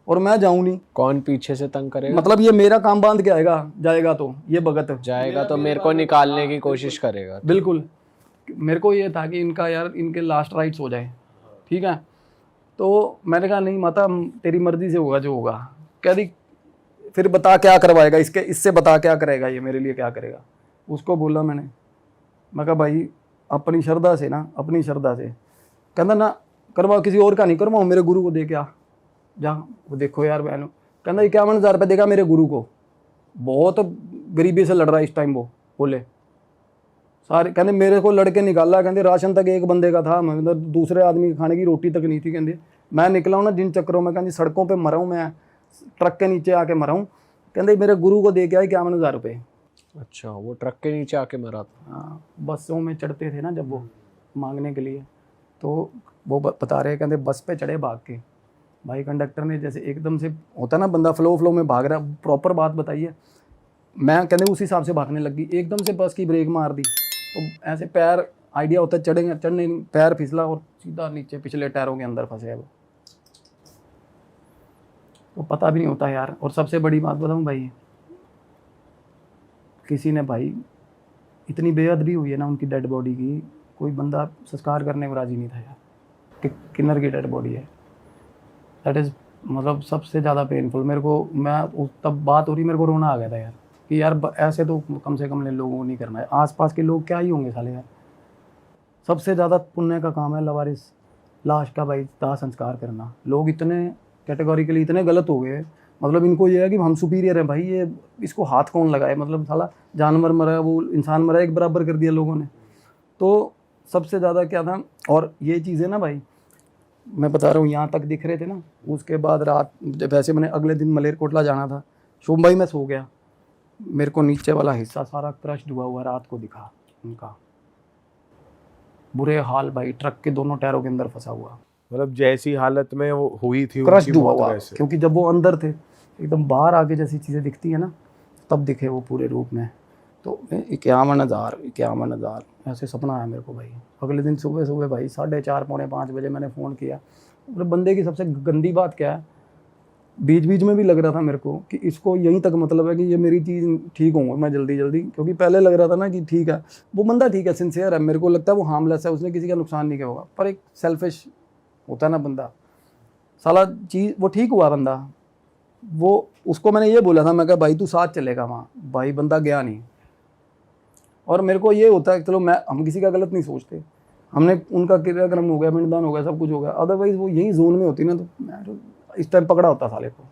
और मैं जाऊँ नहीं। कौन पीछे से तंग करेगा? मतलब ये मेरा काम बांध के आएगा, जाएगा तो ये भगत जाएगा तो मेरे को निकालने की कोशिश करेगा। बिल्कुल, मेरे को ये था कि इनका यार इनके लास्ट राइट्स हो जाए, ठीक है। तो मैंने कहा नहीं माता तेरी मर्जी से होगा जो होगा। कह दी फिर बता क्या करवाएगा इसके, इससे बता क्या करेगा ये मेरे लिए, क्या करेगा। उसको बोला मैं कहा भाई अपनी श्रद्धा से ना, अपनी श्रद्धा से। कहना ना करवाओ, किसी और का नहीं करवाओ, मेरे गुरु को दे के आ जा। वो देखो यार बहनों, कहना 51,000 रुपये देगा मेरे गुरु को, बहुत गरीबी से लड़ रहा है इस टाइम। वो बोले सारे कहते मेरे को लड़के निकाला, कहते राशन तक एक बंदे का था, मतलब दूसरे आदमी खाने की रोटी तक नहीं थी। कहते मैं निकला हूँ ना जिन चक्करों में, कहते सड़कों पे मरा हूँ, मैं ट्रक के नीचे आके मरा हूँ। कहते मेरे गुरु को दे के आए 51,000 रुपये। अच्छा, वो ट्रक के नीचे आके मरा था? हाँ, बसों में चढ़ते थे ना जब वो मांगने के लिए, तो वो बता रहे, कहते बस पे चढ़े भाग के, भाई कंडक्टर ने जैसे एकदम से होता ना बंदा फ्लो में भाग रहा, प्रॉपर बात बताइए। मैं कहते उस हिसाब से भागने लगी, एकदम से बस की ब्रेक मार दी, तो ऐसे पैर आइडिया होता है चढ़ेंगे, चढ़ने पैर फिसला और सीधा नीचे पिछले टायरों के अंदर फंसे है वो। तो पता भी नहीं होता यार। और सबसे बड़ी बात बताऊं भाई, किसी ने भाई इतनी बेअदबी हुई है ना उनकी डेड बॉडी की, कोई बंदा संस्कार करने को राजी नहीं था यार कि किन्नर की डेड बॉडी है। दैट इज़ मतलब सबसे ज़्यादा पेनफुल मेरे को। मैं तब बात हो रही, मेरे को रोना आ गया था यार कि यार ऐसे तो कम से कम ने लोगों को नहीं करना है। आसपास के लोग क्या ही होंगे साले यार। सबसे ज़्यादा पुण्य का काम है लवारिस लाश का भाई दाह संस्कार करना। लोग इतने कैटेगोरिकली इतने गलत हो गए, मतलब इनको ये है कि हम सुपीरियर हैं भाई, ये इसको हाथ कौन लगाए, मतलब साला जानवर मरा वो इंसान मरा एक बराबर कर दिया लोगों ने। तो सबसे ज़्यादा क्या था, और ये चीज़ें ना भाई मैं बता रहा हूँ यहाँ तक दिख रहे थे ना, उसके बाद रात वैसे मैंने अगले दिन मलेरकोटला जाना था, शुंभाई में सो गया, मेरे को नीचे वाला हिस्सा सारा क्रश्ड हुआ रात को दिखा उनका, बुरे हाल भाई, ट्रक के दोनों टायरों के अंदर फंसा हुआ, मतलब जैसी हालत में वो हुई थी क्रश्ड हुआ हुआ, वैसे। क्योंकि जब वो अंदर थे एकदम बाहर आके जैसी चीज़ें दिखती है ना तब दिखे वो पूरे रूप में। तो 51,000 ऐसे सपना आया मेरे को भाई। अगले दिन सुबह सुबह भाई 4:30 पौने 5 बजे मैंने फ़ोन किया। मतलब बंदे की सबसे गंदी बात क्या है, बीच बीच में भी लग रहा था मेरे को कि इसको यहीं तक मतलब है कि ये मेरी चीज़ ठीक होंगे मैं जल्दी जल्दी, क्योंकि पहले लग रहा था ना कि ठीक है वो बंदा ठीक है, सिंसियर है, मेरे को लगता है वो हार्मलेस है, उसने किसी का नुकसान नहीं किया होगा। पर एक सेल्फिश होता है ना बंदा, साला चीज़ वो ठीक हुआ बंदा, वो उसको मैंने ये बोला था, मैं कहा भाई तू साथ चलेगा वहाँ, भाई बंदा गया नहीं। और मेरे को ये होता है चलो हम किसी का गलत नहीं सोचते, हमने उनका क्रियाक्रम हो गया, पिंडदान हो गया, सब कुछ हो गया, अदरवाइज वो यही जोन में होती ना तो मैं तो इस टाइम पकड़ा होता साले को।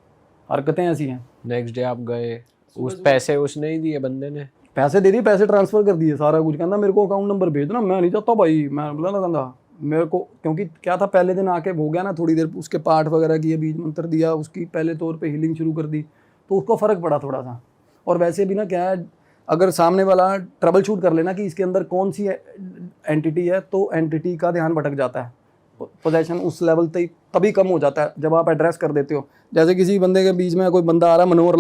हरकतें ऐसी हैं। नेक्स्ट डे आप गए, उस पैसे उसने ही दिए बंदे ने? पैसे दे दिए, पैसे ट्रांसफ़र कर दिए, सारा कुछ। कहना मेरे को अकाउंट नंबर भेज दो ना, मैं नहीं चाहता भाई, मैं बोला ना कहना मेरे को, क्योंकि क्या था पहले दिन आके हो गया ना थोड़ी देर, उसके पाठ वगैरह किए, बीज मंत्र दिया, उसकी पहले तौर पे हीलिंग शुरू कर दी, तो उसको फ़र्क पड़ा थोड़ा सा। और वैसे भी ना क्या है, अगर सामने वाला ट्रबल शूट कर लेना कि इसके अंदर कौन सी एंटिटी है, तो एंटिटी का ध्यान भटक जाता है, पोजेशन उस लेवल तक तभी कम हो जाता है जब आप एड्रेस कर देते हो। जैसे किसी बंदे के बीच में कोई बंदा आ रहा है, मनोहर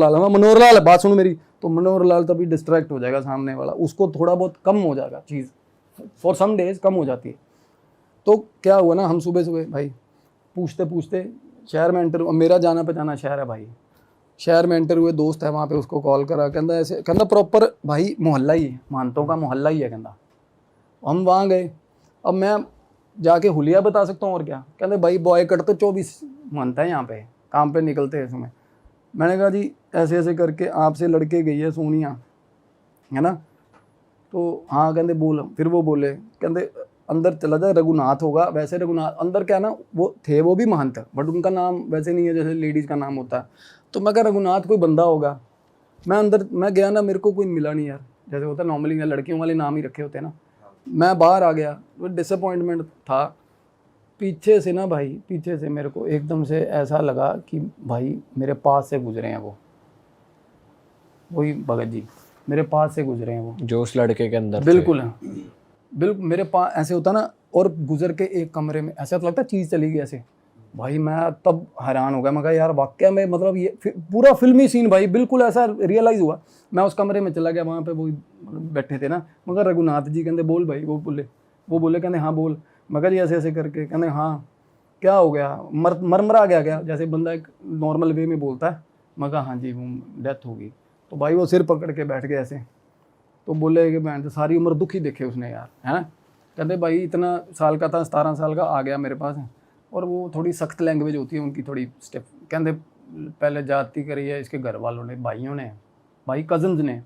लाल बात सुनो मेरी, तो मनोहर लाल तभी डिस्ट्रैक्ट हो जाएगा सामने वाला, उसको थोड़ा बहुत कम हो जाएगा चीज़, फॉर सम डेज कम हो जाती है। तो क्या हुआ ना, हम सुबह सुबह भाई पूछते पूछते शहर में एंटर, मेरा जाना पहचाना शहर है भाई, शहर में एंटर हुए, दोस्त है वहाँ पे, उसको कॉल करा, कहता ऐसे, कहता प्रॉपर भाई मोहल्ला ही है, मानतों का मोहल्ला ही है, कहता। हम वहाँ गए, अब मैं जाके हुलिया बता सकता हूँ और क्या। कहते भाई बॉय कट तो 24 मानता है यहाँ पे, काम पे निकलते हैं इसमें। मैंने कहा जी ऐसे ऐसे करके आपसे लड़के गई है सोनिया, है ना, तो हाँ कहते बोल। फिर वो बोले, कहते अंदर चला जाए, रघुनाथ होगा। वैसे रघुनाथ अंदर क्या ना, वो थे वो भी महंत, बट उनका नाम वैसे नहीं है जैसे लेडीज़ का नाम होता है। तो मैं कहा रघुनाथ कोई बंदा होगा। मैं गया ना, मेरे को कोई मिला नहीं यार, जैसे होता है नॉर्मली लड़कियों वाले नाम ही रखे होते हैं ना। मैं बाहर आ गया, वो डिसअपॉइंटमेंट था। पीछे से ना भाई, पीछे से मेरे को एकदम से ऐसा लगा कि भाई मेरे पास से गुजरे हैं वही भगत जी मेरे पास से गुजरे हैं वो, जो उस लड़के के अंदर बिल्कुल। बिल्कुल मेरे पास ऐसे होता ना, और गुजर के एक कमरे में ऐसा तो लगता चीज़ चली गई ऐसे। भाई मैं तब हैरान हो गया, मैं कहा यार वाकया में मतलब ये पूरा फिल्मी सीन भाई, बिल्कुल ऐसा रियलाइज़ हुआ। मैं उस कमरे में चला गया, वहाँ पे वो बैठे थे ना, मगर रघुनाथ जी कहते बोल भाई, वो बोले कहते हाँ बोल। मगर जी ऐसे ऐसे करके कहते हाँ क्या हो गया, मरमरा गया क्या, जैसे बंदा एक नॉर्मल वे में बोलता है। मैं कहा हाँ जी वो डेथ होगी। तो भाई वो सिर पकड़ के बैठ गए ऐसे। तो बोले कि बहन सारी उम्र दुख ही देखे उसने यार, है। कहते भाई इतना साल का था, 17 साल का, आ गया मेरे पास। और वो थोड़ी सख्त लैंग्वेज होती है उनकी, थोड़ी स्टेप। कहते पहले जाति करी है इसके घर वालों ने, भाइयों ने, भाई कजन्स ने,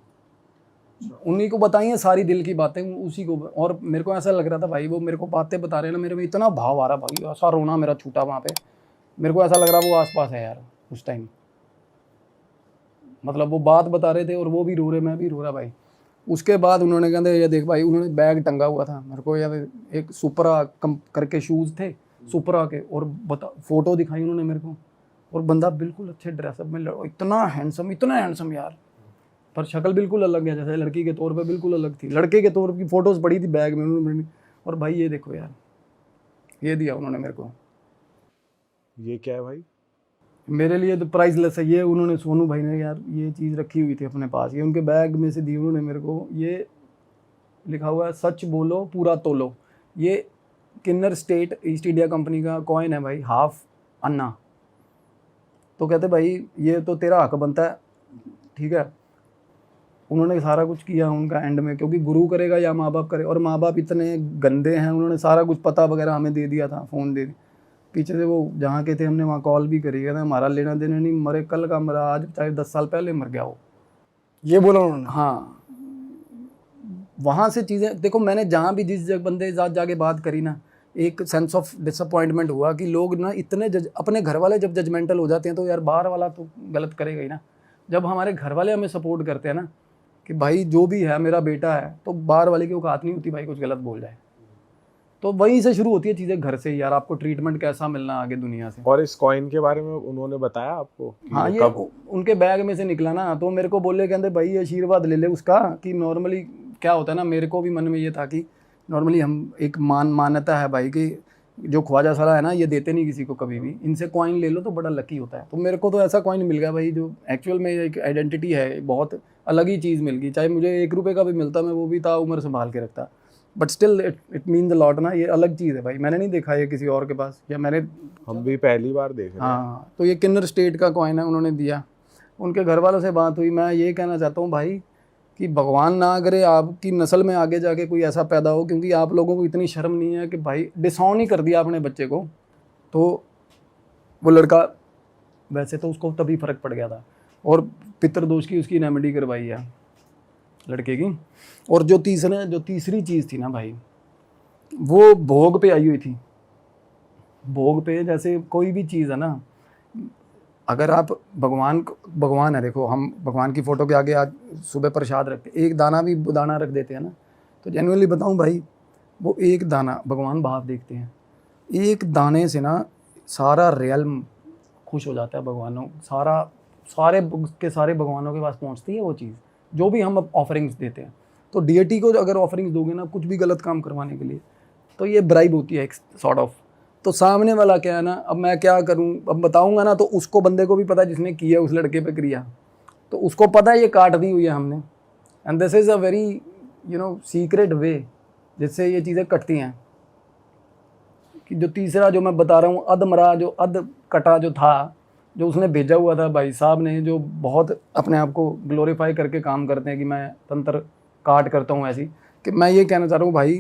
उन्हीं को बताई हैं सारी दिल की बातें उसी को। और मेरे को ऐसा लग रहा था भाई वो मेरे को बातें बता रहे हैं ना, मेरे में इतना भाव आ रहा भाई, ऐसा रोना मेरा छूटा वहाँ पे। मेरे को ऐसा लग रहा वो आसपास है यार उस टाइम। मतलब वो बात बता रहे थे और वो भी रो रहे, मैं भी रो रहा भाई। उसके बाद उन्होंने कहते ये देख भाई, उन्होंने बैग टंगा हुआ था मेरे को यार, एक सुपरा कम करके शूज़ थे सुपरा के, और फोटो दिखाई उन्होंने मेरे को। और बंदा बिल्कुल अच्छे ड्रेसअप में, इतना हैंडसम यार, पर शक्ल बिल्कुल अलग है, जैसे लड़की के तौर पे बिल्कुल अलग थी। लड़के के तौर की फ़ोटोज़ पड़ी थी बैग में उन्होंने। और भाई ये देखो यार, ये दिया उन्होंने मेरे को। ये क्या है भाई? मेरे लिए तो प्राइसलेस है ये। उन्होंने, सोनू भाई ने यार ये चीज़ रखी हुई थी अपने पास, ये उनके बैग में से दी उन्होंने मेरे को। ये लिखा हुआ है सच बोलो पूरा तोलो। ये किन्नर स्टेट ईस्ट इंडिया कंपनी का कॉइन है भाई, हाफ अन्ना। तो कहते भाई ये तो तेरा हक बनता है, ठीक है। उन्होंने सारा कुछ किया उनका एंड में, क्योंकि गुरु करेगा या माँ बाप करे, और माँ बाप इतने गंदे हैं, उन्होंने सारा कुछ पता वगैरह हमें दे दिया था, फ़ोन दे दिया। पीछे से वो जहाँ के थे हमने वहाँ कॉल भी करी, कहते हमारा लेना देना नहीं, मरे कल का मरा आज, चाहे 10 साल पहले मर गया हो। ये बोला उन्होंने? हाँ, वहाँ से चीज़ें देखो, मैंने जहाँ भी जिस बंदे के साथ जाके बात करी ना, एक सेंस ऑफ डिसअपॉइंटमेंट हुआ कि लोग ना इतने अपने घर वाले जब जजमेंटल हो जाते हैं तो यार बाहर वाला तो गलत करेगा ही ना। जब हमारे घर वाले हमें सपोर्ट करते हैं ना कि भाई जो भी है मेरा बेटा है, तो बाहर वाले की औकात नहीं होती भाई कुछ गलत बोल जाए। तो वहीं से शुरू होती है चीज़ें, घर से ही यार, आपको ट्रीटमेंट कैसा मिलना आगे दुनिया से। और इस कॉइन के बारे में उन्होंने बताया आपको कि हाँ, ये उनके बैग में से निकला ना, तो मेरे को बोले कहते भाई ये आशीर्वाद ले ले उसका। कि नॉर्मली क्या होता है ना, मेरे को भी मन में ये था कि नॉर्मली हम एक मान्यता है भाई कि जो ख्वाजा साला है ना, ये देते नहीं किसी को कभी भी, इनसे कॉइन ले लो तो बड़ा लकी होता है। तो मेरे को तो ऐसा कॉइन मिल गया भाई, जो एक्चुअल में एक आइडेंटिटी है, बहुत अलग ही चीज़ मिल गई। चाहे मुझे 1 रुपये का भी मिलता, मैं वो भी ताउम्र संभाल के रखता, but still it means a lot ना। ये अलग चीज़ है भाई, मैंने नहीं देखा ये किसी और के पास, या मैंने, हम भी पहली बार देख रहे हैं। हाँ। तो ये किन्नर स्टेट का कॉइन है, उन्होंने दिया। उनके घर वालों से बात हुई। मैं ये कहना चाहता हूँ भाई कि भगवान ना करे आपकी नस्ल में आगे जाके कोई ऐसा पैदा हो, क्योंकि आप लोगों को इतनी शर्म नहीं है कि भाई डिसऑन ही कर दिया अपने बच्चे को। तो वो लड़का, वैसे तो उसको तभी फ़र्क पड़ गया था, और पितृदोष की उसकी रेमेडी करवाई है लड़के की। और जो तीसरी चीज़ थी ना भाई, वो भोग पे आई हुई थी। भोग पे जैसे कोई भी चीज़ है ना, अगर आप भगवान है, देखो हम भगवान की फ़ोटो के आगे आज सुबह प्रसाद रखते, एक दाना भी दाना रख देते हैं ना, तो जेन्युइनली बताऊं भाई, वो एक दाना भगवान भाव देखते हैं। एक दाने से ना सारा रियल्म खुश हो जाता है। भगवानों सारे भगवानों के पास पहुंचती है वो चीज़, जो भी हम ऑफरिंग्स देते हैं। तो डीएटी को अगर ऑफरिंग्स दोगे ना कुछ भी गलत काम करवाने के लिए, तो ये ब्राइब होती है एक सॉर्ट ऑफ। तो सामने वाला क्या है ना, अब मैं क्या करूं, अब बताऊंगा ना तो उसको, बंदे को भी पता है जिसने किया उस लड़के पे क्रिया, तो उसको पता है ये काट दी हुई है हमने। And this is a very secret वे जिससे ये चीज़ें कटती हैं। कि जो तीसरा जो मैं बता रहा हूँ, अधमरा, जो अध कटा जो था, जो उसने भेजा हुआ था भाई साहब ने, जो बहुत अपने आप को ग्लोरीफाई करके काम करते हैं कि मैं तंत्र काट करता हूँ ऐसी, कि मैं ये कहना चाह रहा हूँ भाई,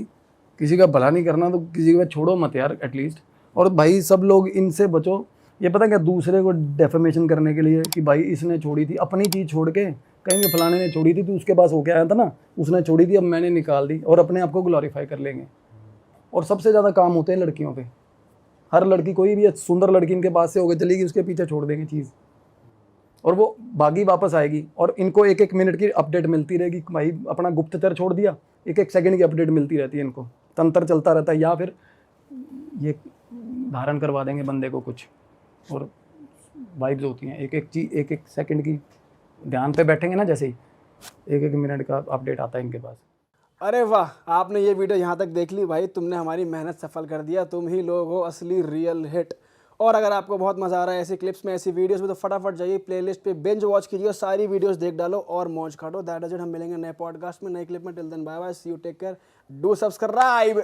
किसी का भला नहीं करना तो किसी का छोड़ो मत यार एटलीस्ट। और भाई सब लोग इनसे बचो। ये पता क्या, दूसरे को डेफेमेशन करने के लिए कि भाई इसने छोड़ी थी, अपनी चीज़ छोड़ के कहेंगे फलाने ने छोड़ी थी, तो उसके पास होके आया था ना, उसने छोड़ी थी, अब मैंने निकाल दी, और अपने आप को ग्लोरीफाई कर लेंगे। और सबसे ज़्यादा काम होते हैं लड़कियों पे। हर लड़की, कोई भी सुंदर लड़की इनके पास से होकर चलेगी, उसके पीछे छोड़ देंगे चीज़, और वो बागी वापस आएगी। और इनको 1-1 मिनट की अपडेट मिलती रहेगी, भाई अपना गुप्तचर छोड़ दिया, 1-1 सेकंड की अपडेट मिलती रहती है इनको, तंत्र चलता रहता है। या फिर ये धारण करवा देंगे बंदे को कुछ, और वाइब्स होती हैं 1-1 चीज़, 1-1 सेकंड की, ध्यान पे बैठेंगे ना, जैसे ही 1-1 मिनट का अपडेट आता है इनके पास। अरे वाह, आपने ये वीडियो यहाँ तक देख ली भाई, तुमने हमारी मेहनत सफल कर दिया। तुम ही लोग हो असली रियल हिट। और अगर आपको बहुत मजा आ रहा है ऐसी क्लिप्स में, ऐसी वीडियोस में, तो फटाफट जाइए प्लेलिस्ट पे बिंज वॉच कीजिए, सारी वीडियोस देख डालो और मौज काटो। That is it. हम मिलेंगे नए पॉडकास्ट में, नए क्लिप में। Till then bye bye, see you, take care, do subscribe.